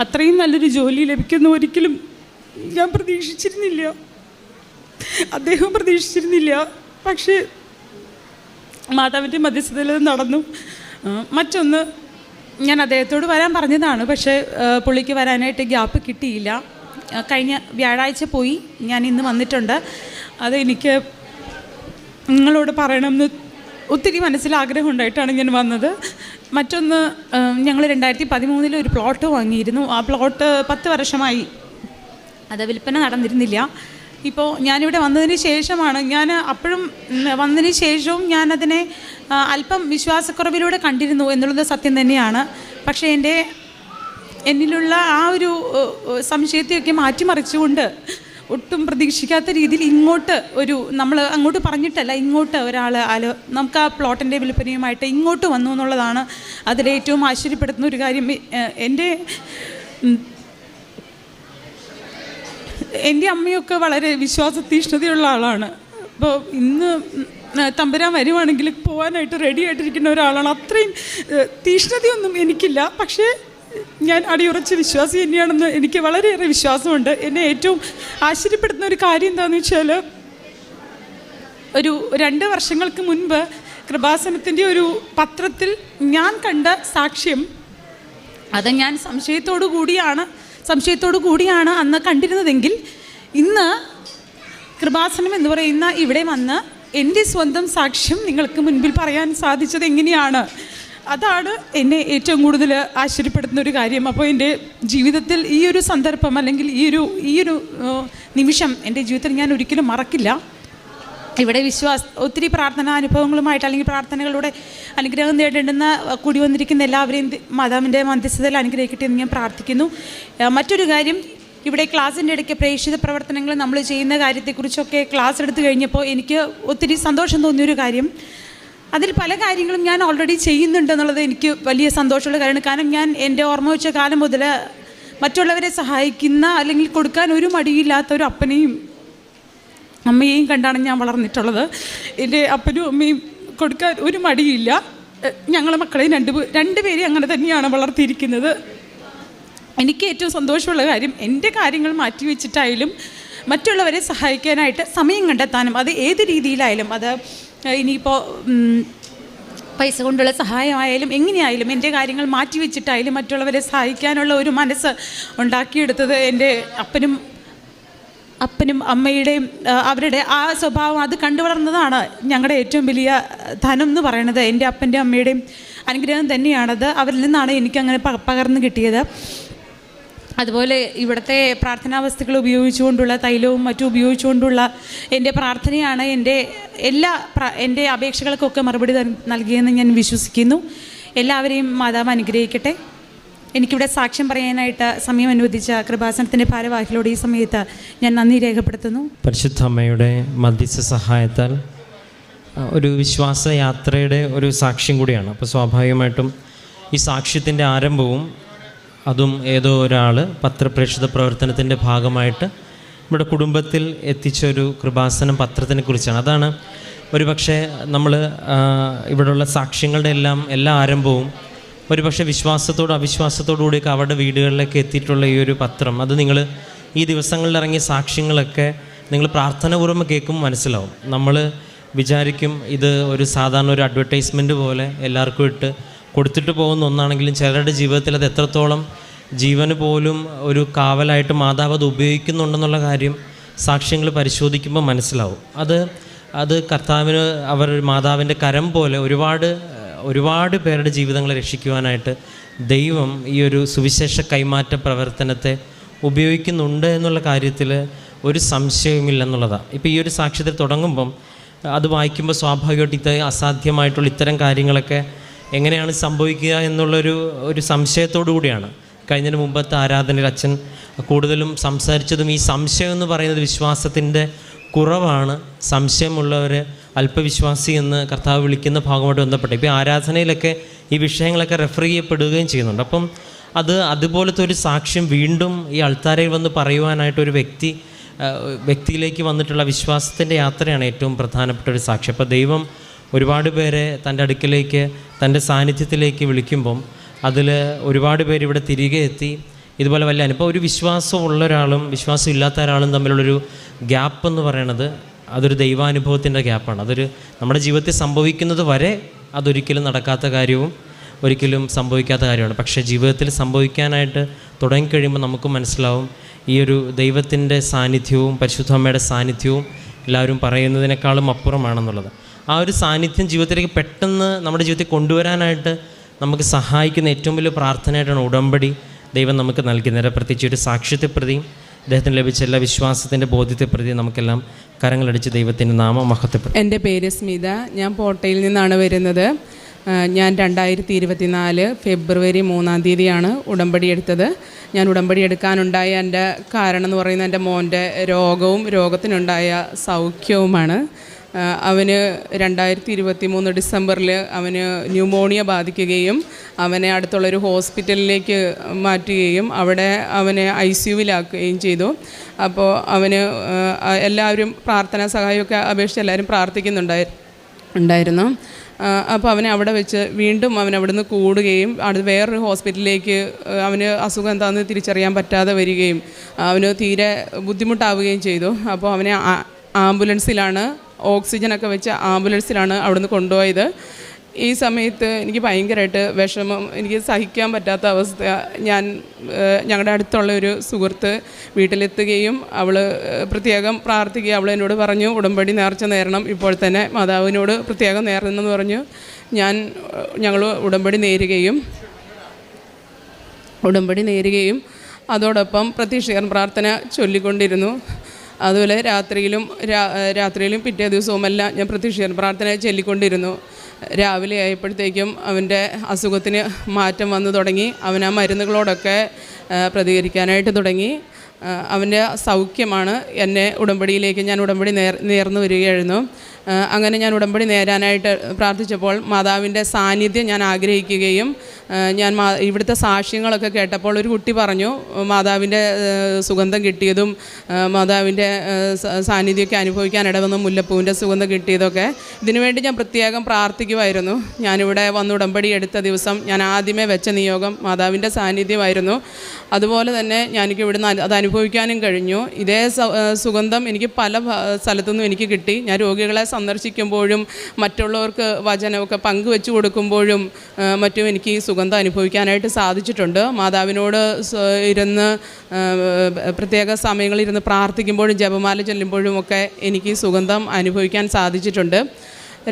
അത്രയും നല്ലൊരു ജോലി ലഭിക്കുന്ന ഒരിക്കലും ഞാൻ പ്രതീക്ഷിച്ചിരുന്നില്ല, അദ്ദേഹം പ്രതീക്ഷിച്ചിരുന്നില്ല. പക്ഷേ മാതാവിൻ്റെ മധ്യസ്ഥതയിൽ നടന്നു. മറ്റൊന്ന്, ഞാൻ അദ്ദേഹത്തോട് വരാൻ പറഞ്ഞതാണ്, പക്ഷേ പുള്ളിക്ക് വരാനായിട്ട് ഗ്യാപ്പ് കിട്ടിയില്ല. കഴിഞ്ഞ വ്യാഴാഴ്ച പോയി, ഞാൻ ഇന്ന് വന്നിട്ടുണ്ട്. അത് എനിക്ക് നിങ്ങളോട് പറയണമെന്ന് ഒത്തിരി മനസ്സിലാഗ്രഹം ഉണ്ടായിട്ടാണ് ഞാൻ വന്നത്. മറ്റൊന്ന്, ഞങ്ങൾ 2013 ഒരു പ്ലോട്ട് വാങ്ങിയിരുന്നു. ആ പ്ലോട്ട് 10 വർഷമായി അത് വിൽപ്പന നടന്നിരുന്നില്ല. ഇപ്പോൾ ഞാനിവിടെ വന്നതിന് ശേഷമാണ്, വന്നതിന് ശേഷവും ഞാനതിനെ അല്പം വിശ്വാസക്കുറവിലൂടെ കണ്ടിരുന്നു എന്നുള്ളത് സത്യം തന്നെയാണ്. പക്ഷേ എന്നിലുള്ള ആ ഒരു സംശയത്തെയൊക്കെ മാറ്റിമറിച്ചുകൊണ്ട് ഒട്ടും പ്രതീക്ഷിക്കാത്ത രീതിയിൽ നമ്മൾ അങ്ങോട്ട് പറഞ്ഞിട്ടല്ല, ഇങ്ങോട്ട് ഒരാൾ നമുക്ക് ആ പ്ലോട്ടിൻ്റെ വിൽപ്പനയുമായിട്ട് ഇങ്ങോട്ട് വന്നു എന്നുള്ളതാണ് അതിലേറ്റവും ആശ്ചര്യപ്പെടുത്തുന്ന ഒരു കാര്യം. എൻ്റെ അമ്മയൊക്കെ വളരെ വിശ്വാസതീഷ്ണതയുള്ള ആളാണ്. അപ്പോൾ ഇന്ന് തമ്പുരാൻ വരുവാണെങ്കിൽ പോകാനായിട്ട് റെഡി ആയിട്ടിരിക്കുന്ന ഒരാളാണ്. അത്രയും തീഷ്ണതയൊന്നും എനിക്കില്ല, പക്ഷേ ഞാൻ അടിയുറച്ച വിശ്വാസി തന്നെയാണെന്ന് എനിക്ക് വളരെയേറെ വിശ്വാസമുണ്ട്. എന്നെ ഏറ്റവും ആശ്ചര്യപ്പെടുത്തുന്ന ഒരു കാര്യം എന്താണെന്ന് വെച്ചാൽ, ഒരു 2 വർഷങ്ങൾക്ക് മുൻപ് കൃപാസനത്തിൻ്റെ ഒരു പത്രത്തിൽ ഞാൻ കണ്ട സാക്ഷ്യം, അത് ഞാൻ സംശയത്തോടു കൂടിയാണ് അന്ന് കണ്ടിരുന്നതെങ്കിൽ, ഇന്ന് കൃപാസനം എന്ന് പറയുന്ന ഇവിടെ വന്ന് എൻ്റെ സ്വന്തം സാക്ഷ്യം നിങ്ങൾക്ക് മുൻപിൽ പറയാൻ സാധിച്ചത് എങ്ങനെയാണ്, അതാണ് എന്നെ ഏറ്റവും കൂടുതൽ ആശ്ചര്യപ്പെടുത്തുന്ന ഒരു കാര്യം. അപ്പോൾ എൻ്റെ ജീവിതത്തിൽ ഈ ഒരു സന്ദർഭം അല്ലെങ്കിൽ ഈ ഒരു നിമിഷം എൻ്റെ ജീവിതത്തിൽ ഞാൻ ഒരിക്കലും മറക്കില്ല. ഇവിടെ ഒത്തിരി പ്രാർത്ഥനാനുഭവങ്ങളുമായിട്ട് അല്ലെങ്കിൽ പ്രാർത്ഥനകളുടെ അനുഗ്രഹം നേടേണ്ടുന്ന കൂടി വന്നിരിക്കുന്ന എല്ലാവരെയും മാതാവിൻ്റെ മധ്യസ്ഥതയിൽ അനുഗ്രഹിക്കട്ടെ എന്ന് ഞാൻ പ്രാർത്ഥിക്കുന്നു. മറ്റൊരു കാര്യം, ഇവിടെ ക്ലാസ്സിൻ്റെ ഇടയ്ക്ക് പ്രേക്ഷിത പ്രവർത്തനങ്ങൾ നമ്മൾ ചെയ്യുന്ന കാര്യത്തെക്കുറിച്ചൊക്കെ ക്ലാസ് എടുത്തു കഴിഞ്ഞപ്പോൾ എനിക്ക് ഒത്തിരി സന്തോഷം തോന്നിയൊരു കാര്യം, അതിൽ പല കാര്യങ്ങളും ഞാൻ ഓൾറെഡി ചെയ്യുന്നുണ്ടെന്നുള്ളത് എനിക്ക് വലിയ സന്തോഷമുള്ള കാര്യമാണ്. കാരണം ഞാൻ എൻ്റെ ഓർമ്മ വെച്ച കാലം മുതൽ മറ്റുള്ളവരെ സഹായിക്കുന്ന അല്ലെങ്കിൽ കൊടുക്കാൻ ഒരു മടിയില്ലാത്ത ഒരു അപ്പനെയും അമ്മയെയും കണ്ടാണ് ഞാൻ വളർന്നിട്ടുള്ളത്. എൻ്റെ അപ്പനും അമ്മയും കൊടുക്കാൻ ഒരു മടിയില്ല. ഞങ്ങളെ മക്കളെയും രണ്ടുപേരെയും അങ്ങനെ തന്നെയാണ് വളർത്തിയിരിക്കുന്നത്. എനിക്ക് ഏറ്റവും സന്തോഷമുള്ള കാര്യം, എൻ്റെ കാര്യങ്ങൾ മാറ്റിവെച്ചിട്ടായാലും മറ്റുള്ളവരെ സഹായിക്കാനായിട്ട് സമയം കണ്ടെത്താനും, അത് ഏത് രീതിയിലായാലും, അത് ഇനിയിപ്പോൾ പൈസ കൊണ്ടുള്ള സഹായമായാലും എങ്ങനെയായാലും എൻ്റെ കാര്യങ്ങൾ മാറ്റിവെച്ചിട്ടായാലും മറ്റുള്ളവരെ സഹായിക്കാനുള്ള ഒരു മനസ്സ് ഉണ്ടാക്കിയെടുത്തത് എൻ്റെ അപ്പനും അമ്മയുടെയും അവരുടെ ആ സ്വഭാവം അത് കണ്ടു വളർന്നതാണ് ഞങ്ങളുടെ ഏറ്റവും വലിയ ധനം എന്ന് പറയുന്നത്. എൻ്റെ അപ്പൻ്റെ അമ്മയുടെയും അനുഗ്രഹം തന്നെയാണത്. അവരിൽ നിന്നാണ് എനിക്കങ്ങനെ പകർന്നു കിട്ടിയത്. അതുപോലെ ഇവിടുത്തെ പ്രാർത്ഥനാ വസ്തുക്കൾ ഉപയോഗിച്ചുകൊണ്ടുള്ള തൈലവും മറ്റും ഉപയോഗിച്ചുകൊണ്ടുള്ള എൻ്റെ പ്രാർത്ഥനയാണ് എൻ്റെ അപേക്ഷകൾക്കൊക്കെ മറുപടി നൽകിയെന്ന് ഞാൻ വിശ്വസിക്കുന്നു. എല്ലാവരെയും മാതാവ് അനുഗ്രഹിക്കട്ടെ. എനിക്കിവിടെ സാക്ഷ്യം പറയാനായിട്ട് സമയം അനുവദിച്ച കൃപാസനത്തിൻ്റെ ഭാരവാഹികളോട് ഈ സമയത്ത് ഞാൻ നന്ദി രേഖപ്പെടുത്തുന്നു. പരിശുദ്ധ അമ്മയുടെ മധ്യസ്ഥ സഹായത്താൽ ഒരു വിശ്വാസയാത്രയുടെ ഒരു സാക്ഷ്യം കൂടിയാണ്. അപ്പോൾ സ്വാഭാവികമായിട്ടും ഈ സാക്ഷ്യത്തിൻ്റെ ആരംഭവും അതും ഏതോ ഒരാൾ പത്രപ്രേക്ഷിത പ്രവർത്തനത്തിൻ്റെ ഭാഗമായിട്ട് നമ്മുടെ കുടുംബത്തിൽ എത്തിച്ചൊരു കൃപാസനം പത്രത്തിനെ കുറിച്ചാണ്. അതാണ് ഒരു പക്ഷേ നമ്മൾ ഇവിടെയുള്ള സാക്ഷ്യങ്ങളുടെ എല്ലാ ആരംഭവും ഒരു പക്ഷേ വിശ്വാസത്തോടും അവിശ്വാസത്തോടുകൂടിയൊക്കെ അവരുടെ വീടുകളിലേക്ക് എത്തിയിട്ടുള്ള ഈ ഒരു പത്രം, അത് നിങ്ങൾ ഈ ദിവസങ്ങളിൽ ഇറങ്ങിയ സാക്ഷ്യങ്ങളൊക്കെ നിങ്ങൾ പ്രാർത്ഥനാപൂർവ്വം കേൾക്കുമ്പോൾ മനസ്സിലാവും. നമ്മൾ വിചാരിക്കും ഇത് ഒരു സാധാരണ ഒരു അഡ്വർടൈസ്മെൻറ്റ് പോലെ എല്ലാവർക്കും കൊടുത്തിട്ട് പോകുന്ന ഒന്നാണെങ്കിലും ചിലരുടെ ജീവിതത്തിൽ അത് എത്രത്തോളം ജീവന് പോലും ഒരു കാവലായിട്ട് മാതാവ് അത് ഉപയോഗിക്കുന്നുണ്ടെന്നുള്ള കാര്യം സാക്ഷ്യങ്ങൾ പരിശോധിക്കുമ്പോൾ മനസ്സിലാവും. അത് കർത്താവിന് മാതാവിൻ്റെ കരം പോലെ ഒരുപാട് പേരുടെ ജീവിതങ്ങളെ രക്ഷിക്കുവാനായിട്ട് ദൈവം ഈ ഒരു സുവിശേഷ കൈമാറ്റ പ്രവർത്തനത്തെ ഉപയോഗിക്കുന്നുണ്ട് എന്നുള്ള കാര്യത്തിൽ ഒരു സംശയവുമില്ലെന്നുള്ളതാണ്. ഇപ്പോൾ ഈ ഒരു സാക്ഷ്യത്തിൽ തുടങ്ങുമ്പം അത് വായിക്കുമ്പോൾ സ്വാഭാവികമായിട്ട് അസാധ്യമായിട്ടുള്ള ഇത്തരം കാര്യങ്ങളൊക്കെ എങ്ങനെയാണ് സംഭവിക്കുക എന്നുള്ളൊരു സംശയത്തോടു കൂടിയാണ് കഴിഞ്ഞതിന് മുമ്പത്തെ ആരാധനയിൽ അച്ഛൻ കൂടുതലും സംസാരിച്ചതും. ഈ സംശയം എന്ന് പറയുന്നത് വിശ്വാസത്തിൻ്റെ കുറവാണ്. സംശയമുള്ളവർ അല്പവിശ്വാസി എന്ന് കർത്താവ് വിളിക്കുന്ന ഭാഗമായിട്ട് ബന്ധപ്പെട്ട് ഇപ്പോൾ ആരാധനയിലൊക്കെ ഈ വിഷയങ്ങളൊക്കെ റെഫർ ചെയ്യപ്പെടുകയും ചെയ്യുന്നുണ്ട്. അപ്പം അതുപോലത്തെ ഒരു സാക്ഷ്യം വീണ്ടും ഈ അൾത്താരയിൽ വന്ന് പറയുവാനായിട്ടൊരു വ്യക്തിയിലേക്ക് വന്നിട്ടുള്ള വിശ്വാസത്തിൻ്റെ യാത്രയാണ് ഏറ്റവും പ്രധാനപ്പെട്ട ഒരു സാക്ഷ്യം. അപ്പോൾ ദൈവം ഒരുപാട് പേരെ തൻ്റെ അടുക്കിലേക്ക് തൻ്റെ സാന്നിധ്യത്തിലേക്ക് വിളിക്കുമ്പം അതിൽ ഒരുപാട് പേര് ഇവിടെ തിരികെ എത്തി ഇതുപോലെ വലിയ അനുഭവം. ഒരു വിശ്വാസമുള്ള ഒരാളും വിശ്വാസം ഇല്ലാത്ത ഒരാളും തമ്മിലുള്ളൊരു ഗ്യാപ്പ് എന്ന് പറയണത് അതൊരു ദൈവാനുഭവത്തിൻ്റെ ഗ്യാപ്പാണ്. നമ്മുടെ ജീവിതത്തിൽ സംഭവിക്കുന്നത് വരെ അതൊരിക്കലും നടക്കാത്ത കാര്യവും ഒരിക്കലും സംഭവിക്കാത്ത കാര്യമാണ്. പക്ഷേ ജീവിതത്തിൽ സംഭവിക്കാനായിട്ട് തുടങ്ങിക്കഴിയുമ്പോൾ നമുക്ക് മനസ്സിലാവും ഈ ഒരു ദൈവത്തിൻ്റെ സാന്നിധ്യവും പരിശുദ്ധ അമ്മയുടെ സാന്നിധ്യവും എല്ലാവരും പറയുന്നതിനേക്കാളും അപ്പുറമാണെന്നുള്ളത്. ആ ഒരു സാന്നിധ്യം ജീവിതത്തിലേക്ക് പെട്ടെന്ന് നമ്മുടെ ജീവിതത്തിൽ കൊണ്ടുവരാനായിട്ട് നമുക്ക് സഹായിക്കുന്ന ഏറ്റവും വലിയ പ്രാർത്ഥനയായിട്ടാണ് ഉടമ്പടി ദൈവം നമുക്ക് നൽകുന്നത്. പ്രത്യേകിച്ച് ഒരു സാക്ഷ്യത്തെ പ്രതിയും അദ്ദേഹത്തിന് ലഭിച്ച എല്ലാ വിശ്വാസത്തിൻ്റെ ബോധ്യത്തെ പ്രതി നമുക്കെല്ലാം കരങ്ങളടിച്ച് ദൈവത്തിൻ്റെ നാമം മഹത്വപ്പെടും. എൻ്റെ പേര് സ്മിത. ഞാൻ പോട്ടയിൽ നിന്നാണ് വരുന്നത്. ഞാൻ 2024 ഫെബ്രുവരി 3-ാം തീയതിയാണ് ഉടമ്പടി എടുത്തത്. ഞാൻ ഉടമ്പടി എടുക്കാനുണ്ടായ എൻ്റെ കാരണം എന്ന് പറയുന്നത് എൻ്റെ മോൻ്റെ രോഗത്തിനുണ്ടായ സൗഖ്യവുമാണ്. അവന് 2023 ഡിസംബറിൽ അവന് ന്യൂമോണിയ ബാധിക്കുകയും അവനെ അടുത്തുള്ളൊരു ഹോസ്പിറ്റലിലേക്ക് മാറ്റുകയും അവിടെ അവനെ ICUവിലാക്കുകയും ചെയ്തു. അപ്പോൾ അവന് എല്ലാവരും പ്രാർത്ഥനാ സഹായമൊക്കെ അപേക്ഷിച്ച് എല്ലാവരും പ്രാർത്ഥിക്കുന്നുണ്ടായിരുന്നു. അപ്പോൾ അവനെ അവിടെ വെച്ച് വീണ്ടും അവൻ അവിടുന്ന് കൂടുകയും വേറൊരു ഹോസ്പിറ്റലിലേക്ക് അവന് അസുഖം എന്താണെന്ന് തിരിച്ചറിയാൻ പറ്റാതെ വരികയും അവന് തീരെ ബുദ്ധിമുട്ടാവുകയും ചെയ്തു. അപ്പോൾ അവനെ ആംബുലൻസിലാണ് ഓക്സിജനൊക്കെ വെച്ച് ആംബുലൻസിലാണ് അവിടുന്ന് കൊണ്ടുപോയത്. ഈ സമയത്ത് എനിക്ക് ഭയങ്കരമായിട്ട് വിഷമം, എനിക്ക് സഹിക്കാൻ പറ്റാത്ത അവസ്ഥ. ഞങ്ങളുടെ അടുത്തുള്ള ഒരു സുഹൃത്ത് വീട്ടിലെത്തുകയും അവൾ പ്രത്യേകം പ്രാർത്ഥിക്കുക. അവൾ എന്നോട് പറഞ്ഞു ഉടമ്പടി നേർച്ച നേരണം, ഇപ്പോൾ തന്നെ മാതാവിനോട് പ്രത്യേകം നേർന്നെന്ന് പറഞ്ഞു. ഞങ്ങൾ ഉടമ്പടി നേരുകയും അതോടൊപ്പം പ്രത്യക്ഷീകരണ പ്രാർത്ഥന ചൊല്ലിക്കൊണ്ടിരുന്നു. അതുപോലെ രാത്രിയിലും പിറ്റേ ദിവസവുമെല്ലാം ഞാൻ പ്രത്യക്ഷീകരണ പ്രാർത്ഥന ചൊല്ലിക്കൊണ്ടിരുന്നു. രാവിലെ ആയപ്പോഴത്തേക്കും അവൻ്റെ അസുഖത്തിന് മാറ്റം വന്നു തുടങ്ങി. അവൻ ആ മരുന്നുകളോടൊക്കെ പ്രതികരിക്കാനായിട്ട് തുടങ്ങി. അവൻ്റെ സൗഖ്യമാണ് എന്നെ ഞാൻ ഉടമ്പടി നേർന്നു വരികയായിരുന്നു. അങ്ങനെ ഞാൻ ഉടമ്പടി നേരാനായിട്ട് പ്രാർത്ഥിച്ചപ്പോൾ മാതാവിൻ്റെ സാന്നിധ്യം ഞാൻ ആഗ്രഹിക്കുകയും ഇവിടുത്തെ സാക്ഷ്യങ്ങളൊക്കെ കേട്ടപ്പോൾ ഒരു കുട്ടി പറഞ്ഞു മാതാവിൻ്റെ സുഗന്ധം കിട്ടിയതും മാതാവിൻ്റെ സാന്നിധ്യമൊക്കെ അനുഭവിക്കാൻ ഇടവന്ന മുല്ലപ്പൂവിൻ്റെ സുഗന്ധം കിട്ടിയതൊക്കെ. ഇതിനുവേണ്ടി ഞാൻ പ്രത്യേകം പ്രാർത്ഥിക്കുമായിരുന്നു. ഞാനിവിടെ വന്ന് ഉടമ്പടി എടുത്ത ദിവസം ഞാൻ ആദ്യമേ വെച്ച നിയോഗം മാതാവിൻ്റെ സാന്നിധ്യമായിരുന്നു. അതുപോലെ തന്നെ എനിക്ക് ഇവിടുന്ന് അത് അനുഭവിക്കാനും കഴിഞ്ഞു. ഇതേ സുഗന്ധം എനിക്ക് പല സ്ഥലത്തുനിന്നും എനിക്ക് കിട്ടി. ഞാൻ രോഗികളെ സന്ദർശിക്കുമ്പോഴും മറ്റുള്ളവർക്ക് വചനമൊക്കെ പങ്കുവെച്ച് കൊടുക്കുമ്പോഴും മറ്റും എനിക്ക് ഈ സുഗന്ധം അനുഭവിക്കാനായിട്ട് സാധിച്ചിട്ടുണ്ട്. മാതാവിനോട് ഇരുന്ന് പ്രത്യേക സമയങ്ങളിരുന്ന് പ്രാർത്ഥിക്കുമ്പോഴും ജപമാല ചൊല്ലുമ്പോഴും ഒക്കെ എനിക്ക് ഈ സുഗന്ധം അനുഭവിക്കാൻ സാധിച്ചിട്ടുണ്ട്.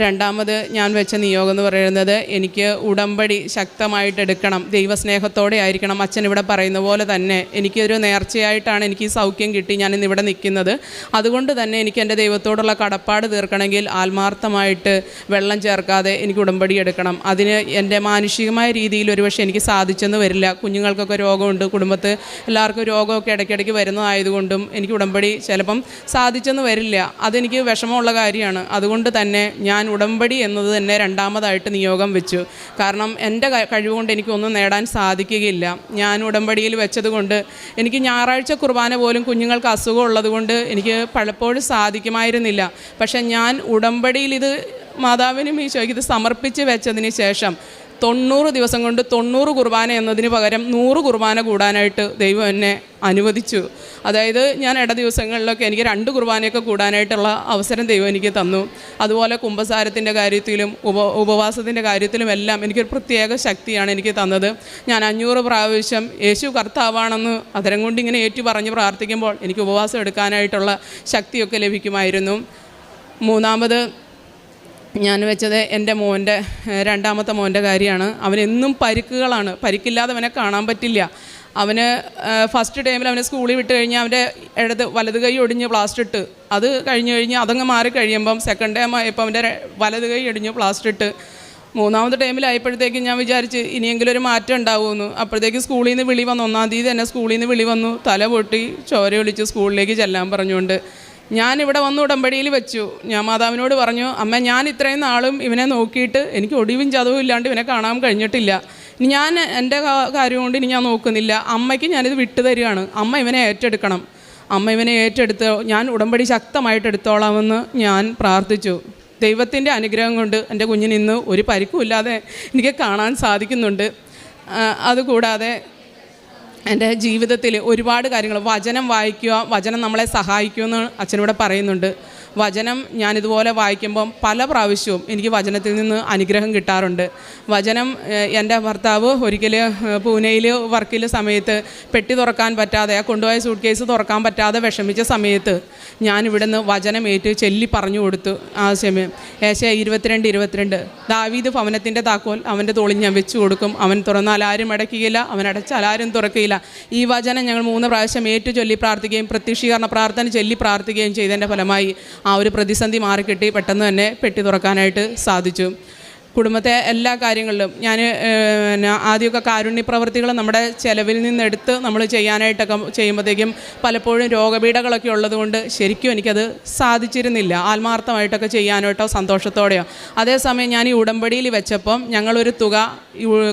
രണ്ടാമത് ഞാൻ വെച്ച നിയോഗം എന്ന് പറയുന്നത് എനിക്ക് ഉടമ്പടി ശക്തമായിട്ട് എടുക്കണം, ദൈവസ്നേഹത്തോടെ ആയിരിക്കണം. അച്ഛൻ ഇവിടെ പറയുന്ന പോലെ തന്നെ എനിക്കൊരു നേർച്ചയായിട്ടാണ് എനിക്ക് ഈ സൗഖ്യം കിട്ടി ഞാനിന്നിവിടെ നിൽക്കുന്നത്. അതുകൊണ്ട് തന്നെ എനിക്ക് എൻ്റെ ദൈവത്തോടുള്ള കടപ്പാട് തീർക്കണമെങ്കിൽ ആത്മാർത്ഥമായിട്ട് വെള്ളം ചേർക്കാതെ എനിക്ക് ഉടമ്പടി എടുക്കണം. അതിന് എൻ്റെ മാനുഷികമായ രീതിയിൽ ഒരുപക്ഷെ എനിക്ക് സാധിച്ചെന്ന് വരില്ല. കുഞ്ഞുങ്ങൾക്കൊക്കെ രോഗമുണ്ട്, കുടുംബത്ത് എല്ലാവർക്കും രോഗമൊക്കെ ഇടയ്ക്കിടയ്ക്ക് വരുന്നതായതുകൊണ്ടും എനിക്ക് ഉടമ്പടി ചിലപ്പം സാധിച്ചെന്ന് വരില്ല. അതെനിക്ക് വിഷമമുള്ള കാര്യമാണ്. അതുകൊണ്ട് തന്നെ ഞാൻ ഉടമ്പടി എന്നത് തന്നെ രണ്ടാമതായിട്ട് നിയോഗം വെച്ചു. കാരണം എൻ്റെ കഴിവുകൊണ്ട് എനിക്കൊന്നും നേടാൻ സാധിക്കുകയില്ല. ഞാൻ ഉടമ്പടിയിൽ വെച്ചതുകൊണ്ട് എനിക്ക് ഞായറാഴ്ച കുർബാന പോലും കുഞ്ഞുങ്ങൾക്ക് അസുഖം ഉള്ളതുകൊണ്ട് എനിക്ക് പലപ്പോഴും സാധിക്കുമായിരുന്നില്ല. പക്ഷേ ഞാൻ ഉടമ്പടിയിൽ ഇത് മാതാവിനും ഈശോയ്ക്ക് ഇത് സമർപ്പിച്ച് വെച്ചതിന് ശേഷം 90 ദിവസം കൊണ്ട് 90 കുർബാന എന്നതിന് പകരം 100 കുർബാന കൂടാനായിട്ട് ദൈവം എന്നെ അനുവദിച്ചു. അതായത് ഞാൻ ദിവസങ്ങളിലൊക്കെ എനിക്ക് 2 കുർബാനയൊക്കെ കൂടാനായിട്ടുള്ള അവസരം ദൈവം എനിക്ക് തന്നു. അതുപോലെ കുമ്പസാരത്തിൻ്റെ കാര്യത്തിലും ഉപവാസത്തിൻ്റെ കാര്യത്തിലും എല്ലാം എനിക്കൊരു പ്രത്യേക ശക്തിയാണ് എനിക്ക് തന്നത്. ഞാൻ 500 പ്രാവശ്യം യേശു കർത്താവാണെന്ന് അതരം കൊണ്ട് ഇങ്ങനെ ഏറ്റു പറഞ്ഞ് പ്രാർത്ഥിക്കുമ്പോൾ എനിക്ക് ഉപവാസം എടുക്കാനായിട്ടുള്ള ശക്തിയൊക്കെ ലഭിക്കുമായിരുന്നു. മൂന്നാമത് ഞാൻ വെച്ചത് എൻ്റെ രണ്ടാമത്തെ മോൻ്റെ കാര്യമാണ്. അവനെന്നും പരിക്കുകളാണ്. പരിക്കില്ലാതെ അവനെ കാണാൻ പറ്റില്ല. അവന് ഫസ്റ്റ് ടൈമിൽ അവനെ സ്കൂളിൽ വിട്ട് കഴിഞ്ഞാൽ അവൻ്റെ വലത് കൈ ഒടിഞ്ഞ് പ്ലാസ്റ്റർ ഇട്ട്, അത് കഴിഞ്ഞ് അതങ്ങ് മാറി കഴിയുമ്പം സെക്കൻഡ് ടൈം ആയപ്പോൾ അവൻ്റെ വലത് കൈ ഒടിഞ്ഞ് പ്ലാസ്റ്റർ ഇട്ട്. മൂന്നാമത്തെ ടൈമിലായപ്പോഴത്തേക്കും ഞാൻ വിചാരിച്ച് ഇനിയെങ്കിലും ഒരു മാറ്റം ഉണ്ടാവുമെന്ന്. അപ്പോഴത്തേക്കും സ്കൂളിൽ നിന്ന് വിളി വന്നു. 1-ാം തീയതി തന്നെ സ്കൂളിൽ നിന്ന് വിളി വന്നു. തല പൊട്ടി ചോര ഒലിച്ച് സ്കൂളിലേക്ക് ചെല്ലാൻ പറഞ്ഞുകൊണ്ട് ഞാനിവിടെ വന്ന് ഉടമ്പടിയിൽ വെച്ചു. ഞാൻ മാതാവിനോട് പറഞ്ഞു, അമ്മ ഞാൻ ഇത്രയും നാളും ഇവനെ നോക്കിയിട്ട് എനിക്ക് ഒടിവും ചതവും ഇല്ലാണ്ട് ഇവനെ കാണാൻ കഴിഞ്ഞിട്ടില്ല. ഇനി ഞാൻ എൻ്റെ കാര്യം കൊണ്ട് ഇനി ഞാൻ നോക്കുന്നില്ല. അമ്മയ്ക്ക് ഞാനിത് വിട്ടു തരികയാണ്. അമ്മ ഇവനെ ഏറ്റെടുക്കണം. അമ്മ ഇവനെ ഏറ്റെടുത്ത് ഞാൻ ഉടമ്പടി ശക്തമായിട്ട് എടുത്തോളാമെന്ന് ഞാൻ പ്രാർത്ഥിച്ചു. ദൈവത്തിൻ്റെ അനുഗ്രഹം കൊണ്ട് എൻ്റെ കുഞ്ഞിന് ഇന്ന് ഒരു പരിക്കുമില്ലാതെ എനിക്ക് കാണാൻ സാധിക്കുന്നുണ്ട്. അതുകൂടാതെ എൻ്റെ ജീവിതത്തിൽ ഒരുപാട് കാര്യങ്ങൾ, വചനം വായിക്കുക, വചനം നമ്മളെ സഹായിക്കുമെന്ന് അച്ഛനിവിടെ പറയുന്നുണ്ട്. വചനം ഞാനിതുപോലെ വായിക്കുമ്പം പല പ്രാവശ്യവും എനിക്ക് വചനത്തിൽ നിന്ന് അനുഗ്രഹം കിട്ടാറുണ്ട്. വചനം എൻ്റെ ഭർത്താവ് ഒരിക്കൽ പൂനെയിൽ വർക്കിലെ സമയത്ത് പെട്ടി തുറക്കാൻ പറ്റാതെ, കൊണ്ടുപോയ സൂട്ട് കേസ് തുറക്കാൻ പറ്റാതെ വിഷമിച്ച സമയത്ത് ഞാനിവിടുന്ന് വചനം ചൊല്ലി പറഞ്ഞു കൊടുത്തു. ആ സമയം ഏശയ്യാ 22:22 ദാവീദ് ഭവനത്തിൻ്റെ താക്കോൽ അവൻ്റെ തോളിൽ ഞാൻ വെച്ചു കൊടുക്കും, അവൻ തുറന്നാൽ ആരും അടയ്ക്കുകയില്ല, അവൻ അടച്ചാൽ ആരും തുറക്കുകയില്ല. ഈ വചനം ഞങ്ങൾ 3 പ്രാവശ്യം ചൊല്ലി പ്രാർത്ഥിക്കുകയും പ്രത്യക്ഷീകരണ പ്രാർത്ഥന ചൊല്ലി പ്രാർത്ഥിക്കുകയും ചെയ്തതിൻ്റെ ഫലമായി ആ ഒരു പ്രതിസന്ധി മാറിക്കിട്ടി. പെട്ടെന്ന് തന്നെ പെട്ടി തുറക്കാനായിട്ട് സാധിച്ചു. കുടുംബത്തെ എല്ലാ കാര്യങ്ങളിലും ഞാൻ ആദ്യമൊക്കെ കാരുണ്യ പ്രവൃത്തികൾ നമ്മുടെ ചിലവിൽ നിന്നെടുത്ത് നമ്മൾ ചെയ്യാനായിട്ടൊക്കെ ചെയ്യുമ്പോഴത്തേക്കും പലപ്പോഴും രോഗപീഠകളൊക്കെ ഉള്ളതുകൊണ്ട് ശരിക്കും എനിക്കത് സാധിച്ചിരുന്നില്ല ആത്മാർത്ഥമായിട്ടൊക്കെ ചെയ്യാനായിട്ടോ സന്തോഷത്തോടെയോ. അതേസമയം ഞാൻ ഈ ഉടമ്പടിയിൽ വെച്ചപ്പം ഞങ്ങളൊരു തുക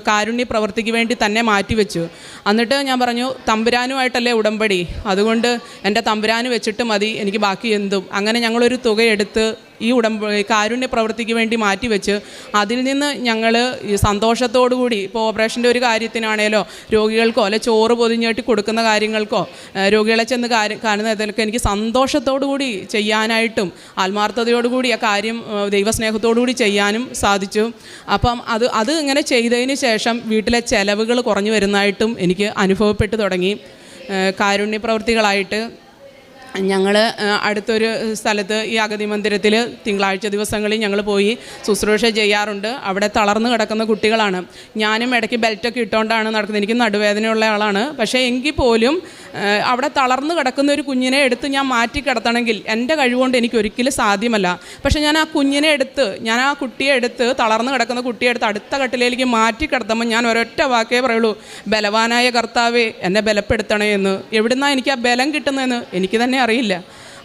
കാരുണ്യ പ്രവൃത്തിക്ക് വേണ്ടി തന്നെ മാറ്റിവെച്ചു. എന്നിട്ട് ഞാൻ പറഞ്ഞു, തമ്പുരാനുമായിട്ടല്ലേ ഉടമ്പടി, അതുകൊണ്ട് എൻ്റെ തമ്പുരാന് വെച്ചിട്ട് മതി എനിക്ക് ബാക്കി എന്തും. അങ്ങനെ ഞങ്ങളൊരു തുക എടുത്ത് ഈ കാരുണ്യ പ്രവൃത്തിക്ക് വേണ്ടി മാറ്റിവെച്ച് അതിൽ നിന്ന് ഞങ്ങൾ ഈ സന്തോഷത്തോടു കൂടി ഇപ്പോൾ ഓപ്പറേഷൻ്റെ ഒരു കാര്യത്തിനാണേലോ രോഗികൾക്കോ അല്ലെ ചോറ് പൊതിഞ്ഞേട്ടി കൊടുക്കുന്ന കാര്യങ്ങൾക്കോ രോഗികളെ ചെന്ന് കാണുന്നതിലൊക്കെ എനിക്ക് സന്തോഷത്തോടു കൂടി ചെയ്യാനായിട്ടും ആത്മാർത്ഥതയോടുകൂടി ആ കാര്യം ദൈവസ്നേഹത്തോടു കൂടി ചെയ്യാനും സാധിച്ചു. അപ്പം അത് ഇങ്ങനെ ചെയ്തതിന് ശേഷം വീട്ടിലെ ചെലവുകൾ കുറഞ്ഞു വരുന്നതായിട്ടും എനിക്ക് അനുഭവപ്പെട്ടു തുടങ്ങി. കാരുണ്യ പ്രവൃത്തികളായിട്ട് ഞങ്ങൾ അടുത്തൊരു സ്ഥലത്ത് ഈ അഗതി മന്ദിരത്തിൽ തിങ്കളാഴ്ച ദിവസങ്ങളിൽ ഞങ്ങൾ പോയി ശുശ്രൂഷ ചെയ്യാറുണ്ട്. അവിടെ തളർന്നു കിടക്കുന്ന കുട്ടികളാണ്. ഞാനും ഇടയ്ക്ക് ബെൽറ്റൊക്കെ ഇട്ടുകൊണ്ടാണ് നടക്കുന്നത്. എനിക്ക് നടുവേദനയുള്ള ആളാണ്. പക്ഷേ എങ്കിൽ പോലും അവിടെ തളർന്നു കിടക്കുന്ന ഒരു കുഞ്ഞിനെ എടുത്ത് ഞാൻ മാറ്റി കിടത്തണമെങ്കിൽ എൻ്റെ കഴിവുകൊണ്ട് എനിക്കൊരിക്കലും സാധ്യമല്ല. പക്ഷേ ഞാൻ ആ കുട്ടിയെ എടുത്ത് തളർന്നു കിടക്കുന്ന കുട്ടിയെ എടുത്ത് അടുത്ത കട്ടിലേക്ക് മാറ്റി കിടത്തുമ്പോൾ ഞാൻ ഒരൊറ്റ വാക്കേ പറയുള്ളൂ, ബലവാനായ കർത്താവേ എന്നെ ബലപ്പെടുത്തണേ എന്ന്. എവിടുന്നാണ് എനിക്ക് ആ ബലം കിട്ടുന്നതെന്ന് എനിക്ക് തന്നെ അറിയില്ല.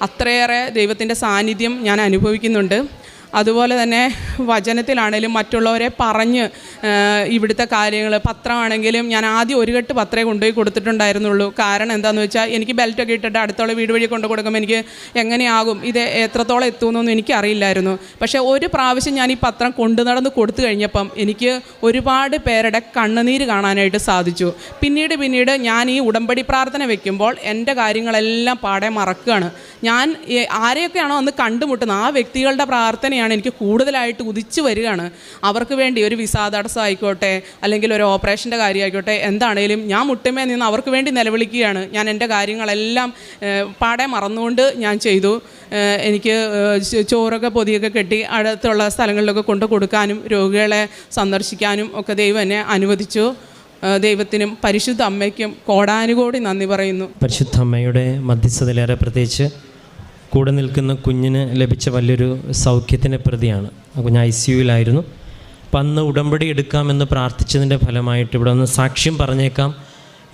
അത്രയേറെ ദൈവത്തിൻ്റെ സാന്നിധ്യം ഞാൻ അനുഭവിക്കുന്നുണ്ട്. അതുപോലെ തന്നെ വചനത്തിലാണേലും മറ്റുള്ളവരെ പറഞ്ഞ് ഇവിടുത്തെ കാര്യങ്ങൾ പത്രമാണെങ്കിലും ഞാൻ ആദ്യം ഒരു കെട്ട് പത്രമേ കൊണ്ടുപോയി കൊടുത്തിട്ടുണ്ടായിരുന്നുള്ളൂ. കാരണം എന്താണെന്ന് വെച്ചാൽ എനിക്ക് ബെൽറ്റൊക്കെ ഇട്ടിട്ട് അടുത്തുള്ള വീട് വഴി കൊണ്ട് കൊടുക്കുമ്പോൾ എനിക്ക് എങ്ങനെയാകും, ഇത് എത്രത്തോളം എത്തുമെന്നൊന്നും എനിക്കറിയില്ലായിരുന്നു. പക്ഷേ ഒരു പ്രാവശ്യം ഞാൻ ഈ പത്രം കൊണ്ടു നടന്ന് കൊടുത്തു കഴിഞ്ഞപ്പം എനിക്ക് ഒരുപാട് പേരുടെ കണ്ണുനീര് കാണാനായിട്ട് സാധിച്ചു. പിന്നീട് ഞാൻ ഈ ഉടമ്പടി പ്രാർത്ഥന വെക്കുമ്പോൾ എൻ്റെ കാര്യങ്ങളെല്ലാം പാടെ മറക്കുകയാണ്. ഞാൻ ആരെയൊക്കെയാണോ അന്ന് കണ്ടുമുട്ടുന്നത് ആ വ്യക്തികളുടെ പ്രാർത്ഥനയാണ് എനിക്ക് കൂടുതലായിട്ട് ഉദിച്ചു വരികയാണ്. അവർക്ക് വേണ്ടി ഒരു വിസ തടസ്സം ആയിക്കോട്ടെ, അല്ലെങ്കിൽ ഒരു ഓപ്പറേഷൻ്റെ കാര്യമായിക്കോട്ടെ, എന്താണേലും ഞാൻ മുട്ടുമേ നിന്ന് അവർക്ക് വേണ്ടി നിലവിളിക്കുകയാണ്. ഞാൻ എൻ്റെ കാര്യങ്ങളെല്ലാം പാടെ മറന്നുകൊണ്ട് ഞാൻ ചെയ്തു. എനിക്ക് ചോറൊക്കെ പൊതിയൊക്കെ കെട്ടി അടുത്തുള്ള സ്ഥലങ്ങളിലൊക്കെ കൊണ്ട് കൊടുക്കാനും രോഗികളെ സന്ദർശിക്കാനും ഒക്കെ ദൈവം എന്നെ അനുവദിച്ചു. ദൈവത്തിനും പരിശുദ്ധ അമ്മയ്ക്കും കോടാനുകോടി നന്ദി പറയുന്നു. പരിശുദ്ധ അമ്മയുടെ മധ്യസ്ഥതയിലേറെ പ്രത്യേകിച്ച് കൂടെ നിൽക്കുന്ന കുഞ്ഞിന് ലഭിച്ച വലിയൊരു സൗഖ്യത്തിൻ്റെ പ്രതിയാണ്. ആ കുഞ്ഞ് ICUവിലായിരുന്നു. അപ്പം അന്ന് ഉടമ്പടി എടുക്കാമെന്ന് പ്രാർത്ഥിച്ചതിൻ്റെ ഫലമായിട്ട് ഇവിടെ ഒന്ന് സാക്ഷ്യം പറഞ്ഞേക്കാം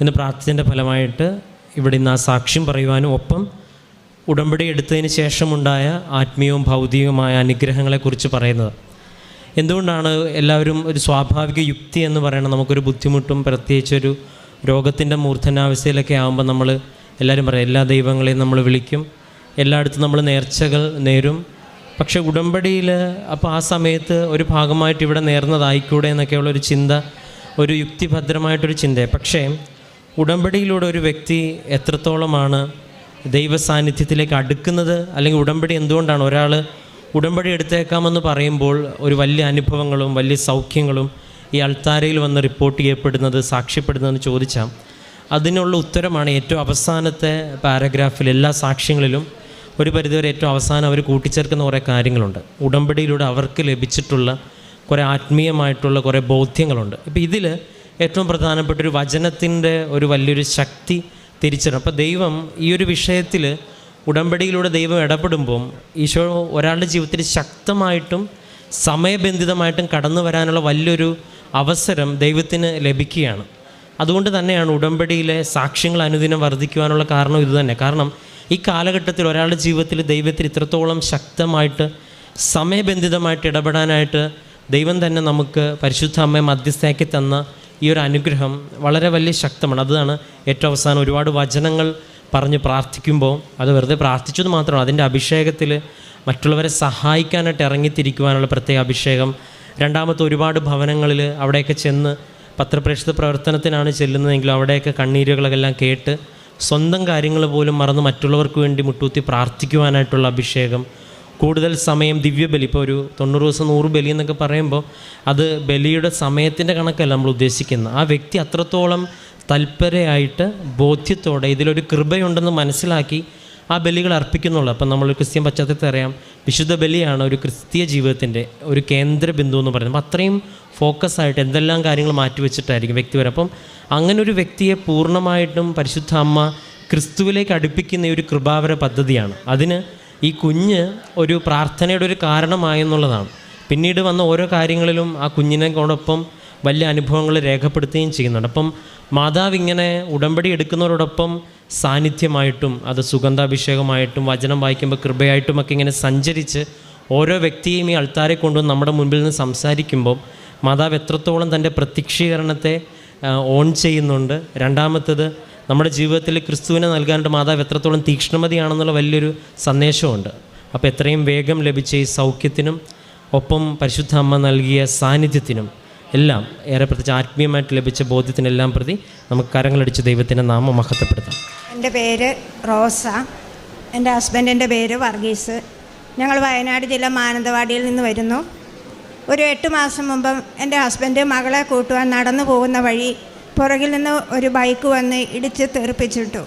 എന്ന് പ്രാർത്ഥിച്ചതിൻ്റെ ഫലമായിട്ട് ഇവിടെ ഇന്ന് ആ സാക്ഷ്യം പറയുവാനും ഒപ്പം ഉടമ്പടി എടുത്തതിന് ശേഷമുണ്ടായ ആത്മീയവും ഭൗതികവുമായ അനുഗ്രഹങ്ങളെക്കുറിച്ച് പറയുന്നത്. എന്തുകൊണ്ടാണ് എല്ലാവരും ഒരു സ്വാഭാവിക യുക്തി എന്ന് പറയുന്നത്, നമുക്കൊരു ബുദ്ധിമുട്ടും പ്രത്യേകിച്ചൊരു രോഗത്തിൻ്റെ മൂർധനാവസ്ഥയിലൊക്കെ ആകുമ്പോൾ നമ്മൾ എല്ലാവരും പറയും എല്ലാ ദൈവങ്ങളെയും നമ്മൾ വിളിക്കും, എല്ലായിടത്തും നമ്മൾ നേർച്ചകൾ നേരും. പക്ഷേ ഉടമ്പടിയിൽ അപ്പോൾ ആ സമയത്ത് ഒരു ഭാഗമായിട്ട് ഇവിടെ നേർന്നതായിക്കൂടെ എന്നൊക്കെയുള്ളൊരു ചിന്ത, ഒരു യുക്തിഭദ്രമായിട്ടൊരു ചിന്ത. പക്ഷേ ഉടമ്പടിയിലൂടെ ഒരു വ്യക്തി എത്രത്തോളമാണ് ദൈവസാന്നിധ്യത്തിലേക്ക് അടുക്കുന്നത്, അല്ലെങ്കിൽ ഉടമ്പടി എന്തുകൊണ്ടാണ് ഒരാൾ ഉടമ്പടി എടുത്തേക്കാമെന്ന് പറയുമ്പോൾ ഒരു വലിയ അനുഭവങ്ങളും വലിയ സൗഖ്യങ്ങളും ഈ അൾത്താരയിൽ വന്ന് റിപ്പോർട്ട് ചെയ്യപ്പെടുന്നത്, സാക്ഷ്യപ്പെടുന്നതെന്ന് ചോദിച്ചാൽ അതിനുള്ള ഉത്തരമാണ് ഏറ്റവും അവസാനത്തെ പാരഗ്രാഫിൽ. എല്ലാ സാക്ഷ്യങ്ങളിലും ഒരു പരിധിവരെ ഏറ്റവും അവസാനം അവർ കൂട്ടിച്ചേർക്കുന്ന കുറേ കാര്യങ്ങളുണ്ട്. ഉടമ്പടിയിലൂടെ അവർക്ക് ലഭിച്ചിട്ടുള്ള കുറേ ആത്മീയമായിട്ടുള്ള കുറേ ബോധ്യങ്ങളുണ്ട്. ഇപ്പോൾ ഇതിൽ ഏറ്റവും പ്രധാനപ്പെട്ടൊരു വചനത്തിൻ്റെ ഒരു വലിയൊരു ശക്തി തിരിച്ചറിയും. അപ്പോൾ ദൈവം ഈ ഒരു വിഷയത്തിൽ ഉടമ്പടിയിലൂടെ ദൈവം ഇടപെടുമ്പം ഈശോ ഒരാളുടെ ജീവിതത്തിൽ ശക്തമായിട്ടും സമയബന്ധിതമായിട്ടും കടന്നു വരാനുള്ള വലിയൊരു അവസരം ദൈവത്തിന് ലഭിക്കുകയാണ്. അതുകൊണ്ട് തന്നെയാണ് ഉടമ്പടിയിലെ സാക്ഷ്യങ്ങൾ അനുദിനം വർദ്ധിക്കുവാനുള്ള കാരണം ഇതുതന്നെ. കാരണം ഈ കാലഘട്ടത്തിൽ ഒരാളുടെ ജീവിതത്തിൽ ദൈവത്തിൽ ഇത്രത്തോളം ശക്തമായിട്ട് സമയബന്ധിതമായിട്ട് ഇടപെടാനായിട്ട് ദൈവം തന്നെ നമുക്ക് പരിശുദ്ധ അമ്മയെ മധ്യസ്ഥയാക്കി തന്ന ഈ ഒരു അനുഗ്രഹം വളരെ വലിയ ശക്തമാണ്. അതാണ് ഏറ്റവും അവസാനം ഒരുപാട് വചനങ്ങൾ പറഞ്ഞ് പ്രാർത്ഥിക്കുമ്പോൾ അത് വെറുതെ പ്രാർത്ഥിച്ചത് മാത്രമാണ്. അതിൻ്റെ അഭിഷേകത്തിൽ മറ്റുള്ളവരെ സഹായിക്കാനായിട്ട് ഇറങ്ങിത്തിരിക്കുവാനുള്ള പ്രത്യേക അഭിഷേകം. രണ്ടാമത്തെ ഒരുപാട് ഭവനങ്ങളിൽ അവിടെയൊക്കെ ചെന്ന് പത്രപ്രേക്ഷിത പ്രവർത്തനത്തിനാണ് ചെല്ലുന്നതെങ്കിലും അവിടെയൊക്കെ കണ്ണീരുകളെല്ലാം കേട്ട് സ്വന്തം കാര്യങ്ങൾ പോലും മറന്ന് മറ്റുള്ളവർക്ക് വേണ്ടി മുട്ടൂത്തി പ്രാർത്ഥിക്കുവാനായിട്ടുള്ള അഭിഷേകം. കൂടുതൽ സമയം ദിവ്യബലി, ഇപ്പോൾ ഒരു 90 ദിവസം 100 ബലി എന്നൊക്കെ പറയുമ്പോൾ അത് ബലിയുടെ സമയത്തിൻ്റെ കണക്കല്ല നമ്മൾ ഉദ്ദേശിക്കുന്നത്. ആ വ്യക്തി അത്രത്തോളം തൽപരയായിട്ട് ബോധ്യത്തോടെ ഇതിലൊരു കൃപയുണ്ടെന്ന് മനസ്സിലാക്കി ആ ബലികൾ അർപ്പിക്കുന്നുള്ളൂ. അപ്പം നമ്മൾ ക്രിസ്ത്യൻ പശ്ചാത്തലത്തിൽ അറിയാം, വിശുദ്ധ ബലിയാണ് ഒരു ക്രിസ്തീയ ജീവിതത്തിൻ്റെ ഒരു കേന്ദ്ര ബിന്ദു എന്ന് പറയുന്നത്. അപ്പം അത്രയും ഫോക്കസായിട്ട് എന്തെല്ലാം കാര്യങ്ങൾ മാറ്റിവെച്ചിട്ടായിരിക്കും വ്യക്തി വരെ. അപ്പം അങ്ങനെ ഒരു വ്യക്തിയെ പൂർണ്ണമായിട്ടും പരിശുദ്ധ അമ്മ ക്രിസ്തുവിലേക്ക് അടുപ്പിക്കുന്ന ഒരു കൃപാവര പദ്ധതിയാണ്. അതിന് ഈ കുഞ്ഞ് ഒരു പ്രാർത്ഥനയുടെ ഒരു കാരണമായെന്നുള്ളതാണ്. പിന്നീട് വന്ന ഓരോ കാര്യങ്ങളിലും ആ കുഞ്ഞിനോടൊപ്പം വലിയ അനുഭവങ്ങൾ രേഖപ്പെടുത്തുകയും ചെയ്യുന്നുണ്ട്. അപ്പം മാതാവ് ഇങ്ങനെ ഉടമ്പടി എടുക്കുന്നവരോടൊപ്പം സാന്നിധ്യമായിട്ടും അത് സുഗന്ധാഭിഷേകമായിട്ടും വചനം വായിക്കുമ്പോൾ കൃപയായിട്ടുമൊക്കെ ഇങ്ങനെ സഞ്ചരിച്ച് ഓരോ വ്യക്തിയും ഈ അൾത്താരെ കൊണ്ടുവന്ന് നമ്മുടെ മുൻപിൽ നിന്ന് സംസാരിക്കുമ്പോൾ മാതാവ് എത്രത്തോളം തൻ്റെ പ്രത്യക്ഷീകരണത്തെ ഓൺ ചെയ്യുന്നുണ്ട്. രണ്ടാമത്തത് നമ്മുടെ ജീവിതത്തിൽ ക്രിസ്തുവിനെ നൽകാനായിട്ട് മാതാവ് എത്രത്തോളം തീക്ഷ്ണമതിയാണെന്നുള്ള വലിയൊരു സന്ദേശമുണ്ട്. അപ്പോൾ എത്രയും വേഗം ലഭിച്ച ഈ സൗഖ്യത്തിനും ഒപ്പം പരിശുദ്ധ അമ്മ നൽകിയ സാന്നിധ്യത്തിനും എല്ലാം ഏറെ പ്രത്യേകിച്ച് ആത്മീയമായിട്ട് ലഭിച്ച ബോധ്യത്തിനെല്ലാം പ്രതി നമുക്ക് കരങ്ങളടിച്ച് ദൈവത്തിൻ്റെ നാമം മഹത്വപ്പെടുത്താം. എൻ്റെ പേര് റോസ, എൻ്റെ ഹസ്ബൻഡിൻ്റെ പേര് വർഗീസ്. ഞങ്ങൾ വയനാട് ജില്ല മാനന്തവാടിയിൽ നിന്ന് വരുന്നു. ഒരു 8 മാസം മുമ്പ് എൻ്റെ ഹസ്ബൻഡ് മകളെ കൂട്ടുവാൻ നടന്നു പോകുന്ന വഴി പുറകിൽ നിന്ന് ഒരു ബൈക്ക് വന്ന് ഇടിച്ച് തെറിപ്പിച്ചിട്ടു.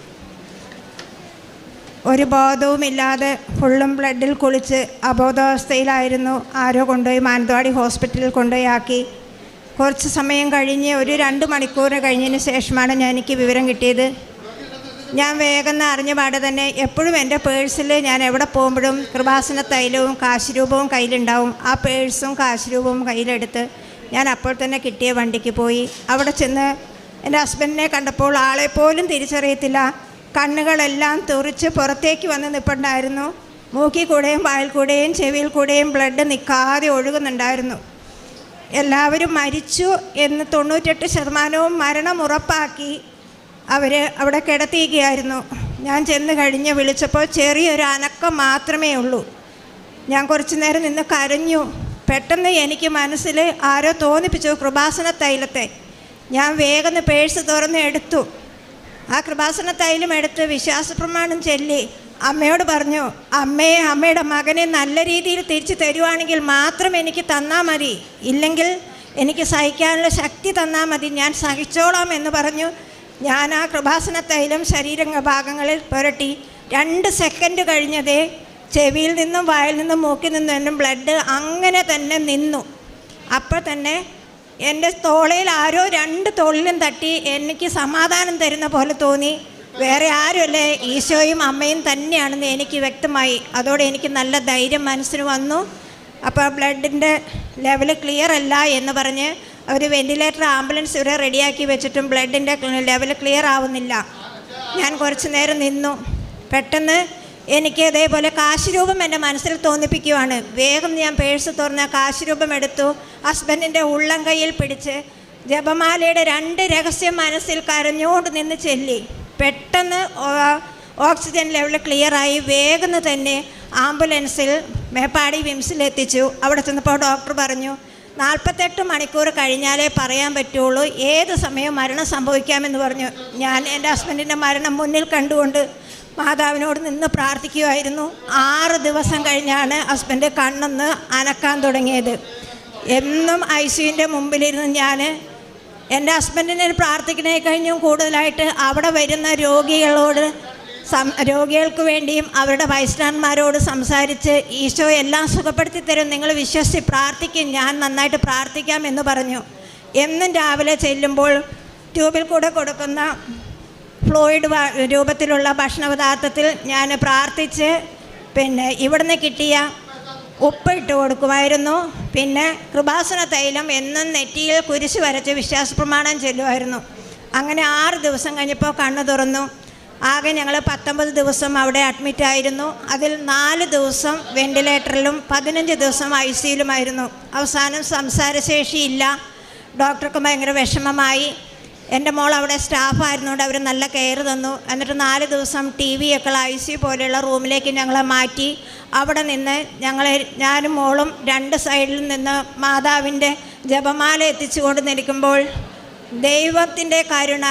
ഒരു ബോധവുമില്ലാതെ ഫുള്ളും ബ്ലഡിൽ കുളിച്ച് അബോധാവസ്ഥയിലായിരുന്നു. ആരോ കൊണ്ടുപോയി മാനന്തവാടി ഹോസ്പിറ്റലിൽ കൊണ്ടുപോയി ആക്കി. കുറച്ച് സമയം കഴിഞ്ഞ് ഒരു 2 മണിക്കൂർ കഴിഞ്ഞതിന് ശേഷമാണ് എനിക്ക് വിവരം കിട്ടിയത്. ഞാൻ വേഗം അറിഞ്ഞ പാടെ തന്നെ എപ്പോഴും എൻ്റെ പേഴ്സിൽ ഞാൻ എവിടെ പോകുമ്പോഴും കൃപാസന തൈലവും കാശുരൂപവും കയ്യിലുണ്ടാവും. ആ പേഴ്സും കാശുരൂപവും കയ്യിലെടുത്ത് ഞാൻ അപ്പോൾ തന്നെ കിട്ടിയ വണ്ടിക്ക് പോയി. അവിടെ ചെന്ന് എൻ്റെ ഹസ്ബൻഡിനെ കണ്ടപ്പോൾ ആളെപ്പോലും തിരിച്ചറിയത്തില്ല. കണ്ണുകളെല്ലാം തുറിച്ച് പുറത്തേക്ക് വന്ന് നിൽപ്പുണ്ടായിരുന്നു. മൂക്കിൽ കൂടെയും വായിൽ കൂടെയും ചെവിയിൽ കൂടെയും ബ്ലഡ് നിൽക്കാതെ ഒഴുകുന്നുണ്ടായിരുന്നു. എല്ലാവരും മരിച്ചു എന്ന് 98% മരണം ഉറപ്പാക്കി അവർ അവിടെ കിടത്തിയിരിക്കുകയായിരുന്നു. ഞാൻ ചെന്ന് കഴിഞ്ഞ് വിളിച്ചപ്പോൾ ചെറിയൊരു അനക്കം മാത്രമേ ഉള്ളൂ. ഞാൻ കുറച്ച് നേരം നിന്ന് കരഞ്ഞു. പെട്ടെന്ന് എനിക്ക് മനസ്സിൽ ആരോ തോന്നിപ്പിച്ചു കൃപാസന തൈലത്തെ. ഞാൻ വേഗം പേഴ്സ് തുറന്ന് എടുത്തു. ആ കൃപാസന തൈലം എടുത്ത് വിശ്വാസപ്രമാണം ചൊല്ലി അമ്മയോട് പറഞ്ഞു, അമ്മയെ അമ്മയുടെ മകനെ നല്ല രീതിയിൽ തിരിച്ചു തരുവാണെങ്കിൽ മാത്രം എനിക്ക് തന്നാൽ മതി, ഇല്ലെങ്കിൽ എനിക്ക് സഹിക്കാനുള്ള ശക്തി തന്നാൽ മതി, ഞാൻ സഹിച്ചോളാം എന്ന് പറഞ്ഞു. ഞാൻ ആ കൃപാസന തൈലം ശരീരഭാഗങ്ങളിൽ പുരട്ടി 2 സെക്കൻഡ് കഴിഞ്ഞതേ ചെവിയിൽ നിന്നും വായിൽ നിന്നും മൂക്കിൽ നിന്നും എൻ്റെ ബ്ലഡ് അങ്ങനെ തന്നെ നിന്നു. അപ്പോൾ തന്നെ എൻ്റെ തോളയിൽ ആരോ 2 തോളിലും തട്ടി എനിക്ക് സമാധാനം തരുന്ന പോലെ തോന്നി. വേറെ ആരുമല്ലേ, ഈശോയും അമ്മയും തന്നെയാണെന്ന് എനിക്ക് വ്യക്തമായി. അതോടെ എനിക്ക് നല്ല ധൈര്യം മനസ്സിന് വന്നു. അപ്പോൾ ബ്ലഡിൻ്റെ ലെവൽ ക്ലിയർ അല്ല എന്ന് പറഞ്ഞ് അവർ വെൻറ്റിലേറ്റർ ആംബുലൻസ് ഇവരെ റെഡിയാക്കി വെച്ചിട്ടും ബ്ലഡിൻ്റെ ലെവൽ ക്ലിയർ ആവുന്നില്ല. ഞാൻ കുറച്ച് നേരം നിന്നു. പെട്ടെന്ന് എനിക്ക് ഇതേപോലെ കാശുരൂപം എൻ്റെ മനസ്സിൽ തോന്നിപ്പിക്കുവാണ്. വേഗം ഞാൻ പേഴ്സ് തുറന്ന് കാശുരൂപം എടുത്തു. ഹസ്ബൻഡിൻ്റെ ഉള്ളം കയ്യിൽ പിടിച്ച് ജപമാലയുടെ 2 രഹസ്യം മനസ്സിൽ കരഞ്ഞുകൊണ്ട് നിന്ന് ചൊല്ലി. പെട്ടെന്ന് ഓക്സിജൻ ലെവൽ ക്ലിയറായി. വേഗം തന്നെ ആംബുലൻസിൽ മേപ്പാടി വിംസിലെത്തിച്ചു. അവിടെ ചെന്നപ്പോൾ ഡോക്ടർ പറഞ്ഞു 48 മണിക്കൂർ കഴിഞ്ഞാലേ പറയാൻ പറ്റുള്ളൂ, ഏത് സമയവും മരണം സംഭവിക്കാമെന്ന് പറഞ്ഞു. ഞാൻ എൻ്റെ ഹസ്ബൻഡിൻ്റെ മരണം മുന്നിൽ കണ്ടുകൊണ്ട് മാതാവിനോട് നിന്ന് പ്രാർത്ഥിക്കുമായിരുന്നു. 6 ദിവസം കഴിഞ്ഞാണ് ഹസ്ബൻഡ് കണ്ണൊന്ന് അനക്കാൻ തുടങ്ങിയത്. എന്നും ICUവിൻ്റെ മുമ്പിലിരുന്ന് ഞാൻ എൻ്റെ ഹസ്ബൻഡിനെ പ്രാർത്ഥിക്കുന്നതിനെ കഴിഞ്ഞും കൂടുതലായിട്ട് അവിടെ വരുന്ന രോഗികൾക്ക് വേണ്ടിയും അവരുടെ വൈസ്റ്റാൻമാരോട് സംസാരിച്ച് ഈശോ എല്ലാം സുഖപ്പെടുത്തി തരും, നിങ്ങൾ വിശ്വസിച്ച് പ്രാർത്ഥിക്കും, ഞാൻ നന്നായിട്ട് പ്രാർത്ഥിക്കാം എന്ന് പറഞ്ഞു. എന്നും രാവിലെ ചെല്ലുമ്പോൾ ട്യൂബിൽ കൂടെ കൊടുക്കുന്ന ഫ്ലൂയിഡ് രൂപത്തിലുള്ള ഭക്ഷണ പദാർത്ഥത്തിൽ ഞാൻ പ്രാർത്ഥിച്ച് ഇവിടുന്ന് കിട്ടിയ ഉപ്പ് ഇട്ട് കൊടുക്കുമായിരുന്നു. പിന്നെ കൃപാസന തൈലം എന്നും നെറ്റിയിൽ കുരിശ് വരച്ച് വിശ്വാസപ്രമാണം ചൊല്ലുമായിരുന്നു. അങ്ങനെ 6 ദിവസം കഴിഞ്ഞപ്പോൾ കണ്ണ് തുറന്നു. ആകെ ഞങ്ങൾ 19 ദിവസം അവിടെ അഡ്മിറ്റായിരുന്നു. അതിൽ 4 ദിവസം വെൻറ്റിലേറ്ററിലും 15 ദിവസം ICUയിലുമായിരുന്നു. അവസാനം സംസാരശേഷിയില്ല. ഡോക്ടർക്ക് ഭയങ്കര വിഷമമായി. എൻ്റെ മോൾ അവിടെ സ്റ്റാഫായിരുന്നുകൊണ്ട് അവർ നല്ല കെയർ തന്നു. എന്നിട്ട് 4 ദിവസം TV ഒക്കെ ICU പോലെയുള്ള റൂമിലേക്ക് ഞങ്ങളെ മാറ്റി. അവിടെ നിന്ന് ഞാനും മോളും 2 സൈഡിൽ നിന്ന് മാതാവിൻ്റെ ജപമാല എത്തിച്ചുകൊണ്ട് നിൽക്കുമ്പോൾ ദൈവത്തിൻ്റെ കരുണ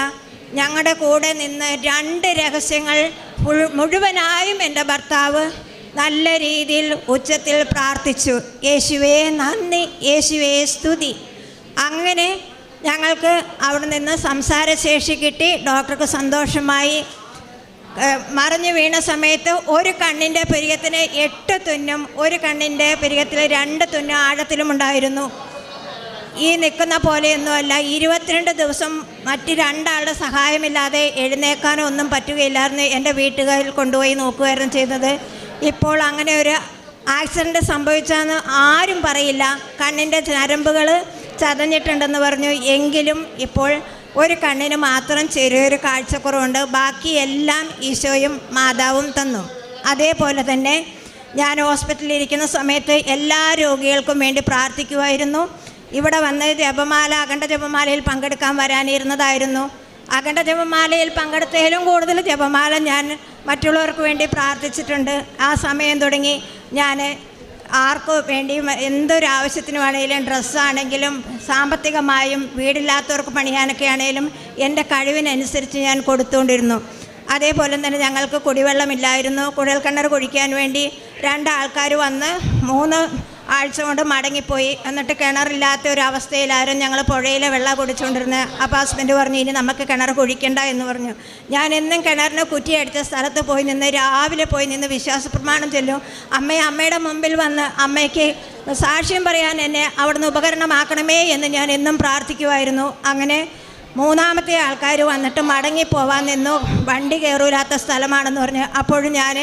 ഞങ്ങളുടെ കൂടെ നിന്ന് 2 രഹസ്യങ്ങൾ മുഴുവനായും എൻ്റെ ഭർത്താവ് നല്ല രീതിയിൽ ഉച്ചത്തിൽ പ്രാർത്ഥിച്ചു. യേശുവേ നന്ദി, യേശുവേ സ്തുതി. അങ്ങനെ ഞങ്ങൾക്ക് അവിടെ നിന്ന് സംസാരശേഷി കിട്ടി. ഡോക്ടർക്ക് സന്തോഷമായി. മറിഞ്ഞു വീണ സമയത്ത് ഒരു കണ്ണിൻ്റെ പുരികത്തിന് 8 തുന്നും ഒരു കണ്ണിൻ്റെ പുരികത്തിൽ 2 തുന്നും ആഴത്തിലുമുണ്ടായിരുന്നു. ഈ നിൽക്കുന്ന പോലെയൊന്നുമല്ല. 22 ദിവസം മറ്റ് 2 ആളുടെ സഹായമില്ലാതെ എഴുന്നേക്കാനോ ഒന്നും പറ്റുകയില്ലായിരുന്നു. എൻ്റെ വീട്ടുകാരിൽ കൊണ്ടുപോയി നോക്കുകയായിരുന്നു ചെയ്തത്. ഇപ്പോൾ അങ്ങനെ ഒരു ആക്സിഡൻറ്റ് സംഭവിച്ചതെന്ന് ആരും പറയില്ല. കണ്ണിൻ്റെ ഞരമ്പുകൾ ചതഞ്ഞിട്ടുണ്ടെന്ന് പറഞ്ഞു. എങ്കിലും ഇപ്പോൾ ഒരു കണ്ണിന് മാത്രം ചെറിയൊരു കാഴ്ചക്കുറവുണ്ട്. ബാക്കിയെല്ലാം ഈശോയും മാതാവും തന്നു. അതേപോലെ തന്നെ ഞാൻ ഹോസ്പിറ്റലിൽ ഇരിക്കുന്ന സമയത്ത് എല്ലാ രോഗികൾക്കും വേണ്ടി പ്രാർത്ഥിക്കുമായിരുന്നു. ഇവിടെ വന്ന് ജപമാല അഖണ്ഡ ജപമാലയിൽ പങ്കെടുക്കാൻ വരാനിരുന്നതായിരുന്നു. അഖണ്ഡ ജപമാലയിൽ പങ്കെടുത്തതിലും കൂടുതൽ ജപമാല ഞാൻ മറ്റുള്ളവർക്ക് വേണ്ടി പ്രാർത്ഥിച്ചിട്ടുണ്ട്. ആ സമയം തുടങ്ങി ഞാൻ ആർക്കു വേണ്ടിയും എന്തൊരു ആവശ്യത്തിന് വേണമെങ്കിലും, ഡ്രസ്സാണെങ്കിലും സാമ്പത്തികമായും വീടില്ലാത്തവർക്ക് പണിയാനൊക്കെ ആണെങ്കിലും എൻ്റെ കഴിവിനനുസരിച്ച് ഞാൻ കൊടുത്തുകൊണ്ടിരുന്നു. അതേപോലെ തന്നെ ഞങ്ങൾക്ക് കുടിവെള്ളമില്ലായിരുന്നു. കുഴൽക്കിണർ കുഴിക്കാൻ വേണ്ടി 2 ആൾക്കാർ വന്ന് 3 ആഴ്ച കൊണ്ട് മടങ്ങിപ്പോയി. എന്നിട്ട് കിണറില്ലാത്ത ഒരു അവസ്ഥയിലായിരുന്നു ഞങ്ങൾ പുഴയിലെ വെള്ളം കുടിച്ചുകൊണ്ടിരുന്നത്. അപ്പോൾ ഹസ്ബൻഡ് പറഞ്ഞു, ഇനി നമുക്ക് കിണർ കുഴിക്കണ്ട എന്ന് പറഞ്ഞു. ഞാൻ എന്നും കിണറിന് കുറ്റിയടിച്ച സ്ഥലത്ത് പോയി നിന്ന് രാവിലെ പോയി നിന്ന് വിശ്വാസ പ്രമാണം ചൊല്ലും. അമ്മയുടെ മുമ്പിൽ വന്ന് അമ്മയ്ക്ക് സാക്ഷ്യം പറയാൻ എന്നെ അവിടുന്ന് ഉപകരണമാക്കണമേ എന്ന് ഞാൻ എന്നും പ്രാർത്ഥിക്കുമായിരുന്നു. അങ്ങനെ 3-ാമത്തെ ആൾക്കാർ വന്നിട്ട് മടങ്ങിപ്പോവാൻ നിന്നു. വണ്ടി കയറൂലാത്ത സ്ഥലമാണെന്ന് പറഞ്ഞു. അപ്പോഴും ഞാൻ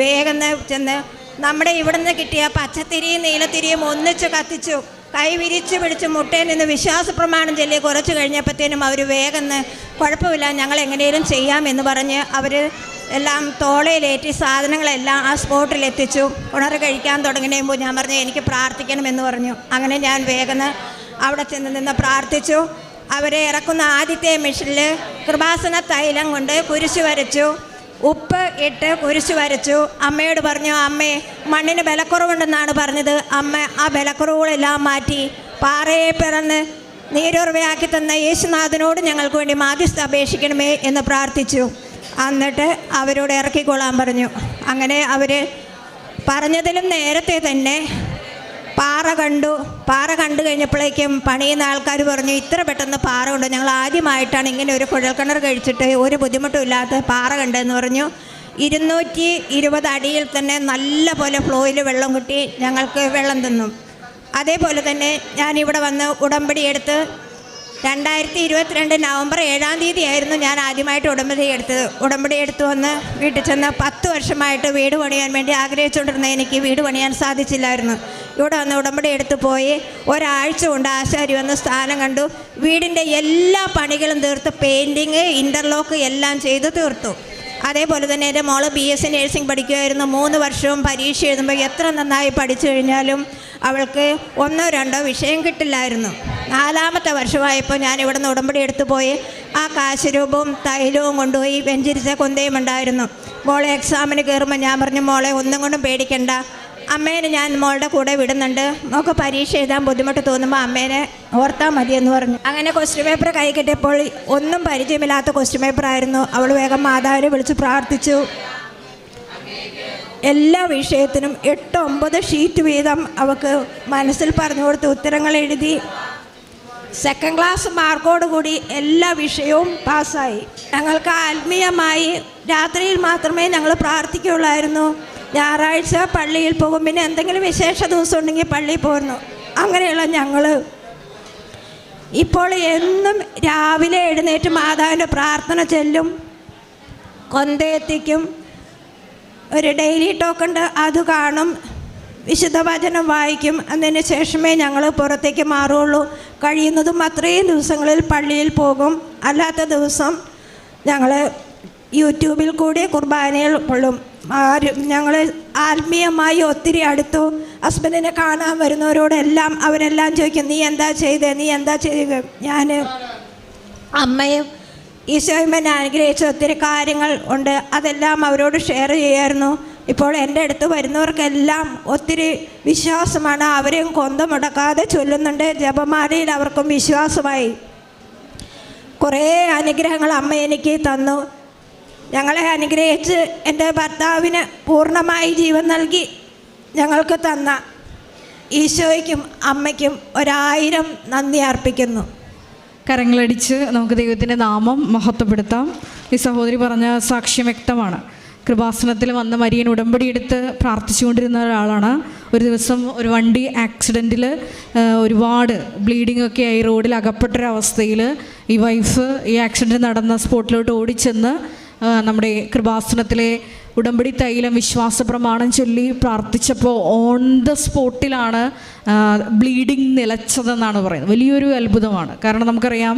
വേഗം ചെന്ന് നമ്മുടെ ഇവിടുന്ന് കിട്ടിയ പച്ചത്തിരിയും നീലത്തിരിയും ഒന്നിച്ച് കത്തിച്ചു, കൈ വിരിച്ച് പിടിച്ച് മുട്ടയിൽ നിന്ന് വിശ്വാസ പ്രമാണം ചൊല്ലി കുറച്ച് കഴിഞ്ഞപ്പോഴത്തേനും അവർ വേഗം കുഴപ്പമില്ല, ഞങ്ങൾ എങ്ങനെയും ചെയ്യാമെന്ന് പറഞ്ഞ് അവർ എല്ലാം തോളയിലേറ്റി സാധനങ്ങളെല്ലാം ആ സ്പോട്ടിലെത്തിച്ചു. ഉണറ് കഴിക്കാൻ തുടങ്ങുമ്പോൾ ഞാൻ പറഞ്ഞു, എനിക്ക് പ്രാർത്ഥിക്കണമെന്ന് പറഞ്ഞു. അങ്ങനെ ഞാൻ വേഗം അവിടെ ചെന്ന് നിന്ന് പ്രാർത്ഥിച്ചു. അവരെ ഇറക്കുന്ന ആദ്യത്തെ മിഷനിൽ കൃപാസന തൈലം കൊണ്ട് കുരിശ് വരച്ചു, ഉപ്പ് ഇട്ട് കുരിശ് വരച്ചു. അമ്മയോട് പറഞ്ഞു, അമ്മേ മണ്ണിന് ബലക്കുറവുണ്ടെന്നാണ് പറഞ്ഞത്. അമ്മ ആ ബലക്കുറവുകളെല്ലാം മാറ്റി പാറയെ പിറന്ന് നീരുറവയാക്കി തന്ന യേശുനാഥനോട് ഞങ്ങൾക്ക് വേണ്ടി മാധ്യസ്ഥ അപേക്ഷിക്കണമേ എന്ന് പ്രാർത്ഥിച്ചു. എന്നിട്ട് അവരോട് ഇറക്കിക്കൊള്ളാൻ പറഞ്ഞു. അങ്ങനെ അവർ പറഞ്ഞതിലും നേരത്തെ തന്നെ പാറ കണ്ടു കഴിഞ്ഞപ്പോഴേക്കും പണിയുന്ന ആൾക്കാർ പറഞ്ഞു, ഇത്ര പെട്ടെന്ന് പാറ കൊണ്ട് ഞങ്ങൾ ആദ്യമായിട്ടാണ് ഇങ്ങനെ ഒരു കുഴൽക്കിണർ കഴിച്ചിട്ട് ഒരു ബുദ്ധിമുട്ടും ഇല്ലാത്ത പാറ കണ്ടെന്ന് പറഞ്ഞു. 220 അടിയിൽ തന്നെ നല്ല പോലെ ഫ്ലോയിൽ വെള്ളം കിട്ടി, ഞങ്ങൾക്ക് വെള്ളം തന്നു. അതേപോലെ തന്നെ ഞാനിവിടെ വന്ന് ഉടമ്പടി എടുത്ത് 2022 നവംബർ 7-ാം തീയതി ആയിരുന്നു ഞാൻ ആദ്യമായിട്ട് ഉടമ്പടി എടുത്തത്. ഉടമ്പടി എടുത്തു വന്ന് വീട്ടിൽ ചെന്ന് 10 വർഷമായിട്ട് വീട് പണിയാൻ വേണ്ടി ആഗ്രഹിച്ചുകൊണ്ടിരുന്ന എനിക്ക് വീട് പണിയാൻ സാധിച്ചില്ലായിരുന്നു. ഇവിടെ വന്ന് ഉടമ്പടി എടുത്ത് പോയി ഒരാഴ്ച കൊണ്ട് ആശാരി വന്ന് സ്ഥാനം കണ്ടു. വീടിൻ്റെ എല്ലാ പണികളും തീർത്ത്, പെയിൻറ്റിങ്, ഇൻ്റർലോക്ക് എല്ലാം ചെയ്ത് തീർത്തു. അതേപോലെ തന്നെ എൻ്റെ മോള് BSc നേഴ്സിംഗ് പഠിക്കുമായിരുന്നു. 3 വർഷവും പരീക്ഷ എഴുതുമ്പോൾ എത്ര നന്നായി പഠിച്ചു കഴിഞ്ഞാലും അവൾക്ക് 1-2 വിഷയം കിട്ടില്ലായിരുന്നു. 4-ാമത്തെ വർഷമായപ്പോൾ ഞാൻ ഇവിടെ നിന്ന് ഉടമ്പടി എടുത്തു പോയി ആ കാശ് രൂപവും തൈലവും കൊണ്ടുപോയി വെഞ്ചരിച്ച കൊന്തയും ഉണ്ടായിരുന്നു. മോളെ എക്സാമിന് കയറുമ്പോൾ ഞാൻ പറഞ്ഞു, മോളെ ഒന്നും കൊണ്ടും പേടിക്കണ്ട, അമ്മേനെ ഞാൻ മോളുടെ കൂടെ വിടുന്നുണ്ട്, നമുക്ക് പരീക്ഷ എഴുതാൻ ബുദ്ധിമുട്ട് തോന്നുമ്പോൾ അമ്മേനെ ഓർത്താൽ മതിയെന്ന് പറഞ്ഞു. അങ്ങനെ ക്വസ്റ്റ്യൻ പേപ്പർ കൈ കിട്ടിയപ്പോൾ ഒന്നും പരിചയമില്ലാത്ത ക്വസ്റ്റ്യൻ പേപ്പറായിരുന്നു. അവൾ വേഗം മാതാവിനെ വിളിച്ച് പ്രാർത്ഥിച്ചു. എല്ലാ വിഷയത്തിനും 8-9 ഷീറ്റ് വീതം അവൾക്ക് മനസ്സിൽ പറഞ്ഞു കൊടുത്ത് ഉത്തരങ്ങൾ എഴുതി. 2nd ക്ലാസ് മാർക്കോടുകൂടി എല്ലാ വിഷയവും പാസ്സായി. ഞങ്ങൾക്ക് ആത്മീയമായി രാത്രിയിൽ മാത്രമേ ഞങ്ങൾ പ്രാർത്ഥിക്കുകയുള്ളായിരുന്നു. ഞായറാഴ്ച പള്ളിയിൽ പോകും, പിന്നെ എന്തെങ്കിലും വിശേഷ ദിവസം ഉണ്ടെങ്കിൽ പള്ളിയിൽ പോരുന്നു. അങ്ങനെയുള്ള ഞങ്ങൾ ഇപ്പോൾ എന്നും രാവിലെ എഴുന്നേറ്റ് മാതാവിൻ്റെ പ്രാർത്ഥന ചൊല്ലും, കൊന്തയെത്തിക്കും, ഒരു ഡെയിലി ടോക്കുണ്ട്, അത് കാണും, വിശുദ്ധ വചനം വായിക്കും. അതിന് ശേഷമേ ഞങ്ങൾ പുറത്തേക്ക് മാറുള്ളൂ. കഴിയുന്നതും അത്രയും ദിവസങ്ങളിൽ പള്ളിയിൽ പോകും. അല്ലാത്ത ദിവസം ഞങ്ങൾ യൂട്യൂബിൽ കൂടി കുർബാനയിൽ കൊള്ളും. ഞങ്ങൾ ആത്മീയമായി ഒത്തിരി അടുത്തു. ഹസ്ബൻഡിനെ കാണാൻ വരുന്നവരോടെല്ലാം അവരെല്ലാം ചോദിക്കും, നീ എന്താ ചെയ്തത്? ഞാൻ അമ്മയും ഈശോയും എന്നെ അനുഗ്രഹിച്ച ഒത്തിരി കാര്യങ്ങൾ ഉണ്ട്, അതെല്ലാം അവരോട് ഷെയർ ചെയ്യായിരുന്നു. ഇപ്പോൾ എൻ്റെ അടുത്ത് വരുന്നവർക്കെല്ലാം ഒത്തിരി വിശ്വാസമാണ്. അവരെയും കൊന്ത മുടക്കാതെ ചൊല്ലുന്നുണ്ട്. ജപമാലയിൽ അവർക്കും വിശ്വാസമായി. കുറേ അനുഗ്രഹങ്ങൾ അമ്മ എനിക്ക് തന്നു. ഞങ്ങളെ അനുഗ്രഹിച്ച് എൻ്റെ ഭർത്താവിന് പൂർണ്ണമായി ജീവൻ നൽകി ഞങ്ങൾക്ക് തന്ന ഈശോയ്ക്കും അമ്മയ്ക്കും 1000 നന്ദി അർപ്പിക്കുന്നു. കരങ്ങളടിച്ച് നമുക്ക് ദൈവത്തിൻ്റെ നാമം മഹത്വപ്പെടുത്താം. ഈ സഹോദരി പറഞ്ഞ സാക്ഷ്യം വ്യക്തമാണ്. കൃപാസനത്തിൽ വന്ന് മരിയൻ ഉടമ്പടി എടുത്ത് പ്രാർത്ഥിച്ചുകൊണ്ടിരുന്ന ഒരാളാണ്. ഒരു ദിവസം ഒരു വണ്ടി ആക്സിഡൻറ്റിൽ ഒരുപാട് ബ്ലീഡിംഗ് ഒക്കെ ആയി റോഡിൽ അകപ്പെട്ടൊരവസ്ഥയിൽ ഈ വൈഫ് ഈ ആക്സിഡൻറ്റ് നടന്ന സ്പോട്ടിലോട്ട് ഓടിച്ചെന്ന് നമ്മുടെ കൃപാസനത്തിലെ ഉടമ്പടി തൈലം വിശ്വാസ പ്രമാണം ചൊല്ലി പ്രാർത്ഥിച്ചപ്പോൾ ഓൺ ദ സ്പോട്ടിലാണ് ബ്ലീഡിങ് നിലച്ചതെന്നാണ് പറയുന്നത്. വലിയൊരു അത്ഭുതമാണ്. കാരണം നമുക്കറിയാം,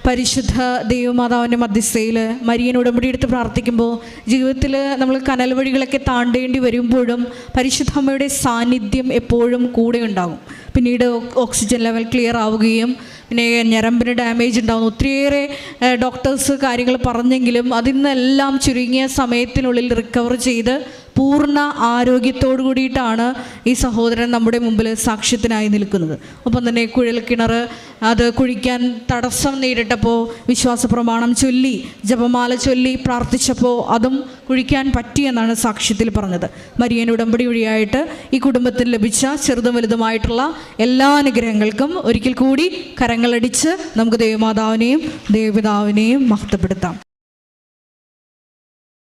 പരിശുദ്ധ ദൈവമാതാവിൻ്റെ മധ്യസ്ഥയിൽ മരിയൻ ഉടമ്പടി എടുത്ത് പ്രാർത്ഥിക്കുമ്പോൾ ജീവിതത്തിൽ നമ്മൾ കനൽ വഴികളൊക്കെ താണ്ടേണ്ടി വരുമ്പോഴും പരിശുദ്ധ അമ്മയുടെ സാന്നിധ്യം എപ്പോഴും കൂടെ ഉണ്ടാകും. പിന്നീട് ഓക്സിജൻ ലെവൽ ക്ലിയർ ആവുകയും പിന്നെ ഞരമ്പിന് ഡാമേജ് ഉണ്ടാകുന്നു, ഒത്തിരിയേറെ ഡോക്ടേഴ്സ് കാര്യങ്ങൾ പറഞ്ഞെങ്കിലും അതിൽ നിന്നെല്ലാം ചുരുങ്ങിയ സമയത്തിനുള്ളിൽ റിക്കവർ ചെയ്ത് പൂർണ്ണ ആരോഗ്യത്തോടു കൂടിയിട്ടാണ് ഈ സഹോദരൻ നമ്മുടെ മുമ്പിൽ സാക്ഷ്യത്തിനായി നിൽക്കുന്നത്. ഒപ്പം തന്നെ കുഴൽക്കിണർ അത് കുഴിക്കാൻ തടസ്സം നേരിട്ടപ്പോൾ വിശ്വാസ പ്രമാണം ചൊല്ലി ജപമാല ചൊല്ലി പ്രാർത്ഥിച്ചപ്പോൾ അതും കുഴിക്കാൻ പറ്റിയെന്നാണ് സാക്ഷ്യത്തിൽ പറഞ്ഞത്. മരിയൻ ഉടമ്പടി വഴിയായിട്ട് ഈ കുടുംബത്തിന് ലഭിച്ച ചെറുതും വലുതുമായിട്ടുള്ള എല്ലാ അനുഗ്രഹങ്ങൾക്കും ഒരിക്കൽ കൂടി കരങ്ങളടിച്ച് നമുക്ക് ദേവമാതാവിനെയും ദേവപിതാവിനെയും മഹത്വപ്പെടുത്താം.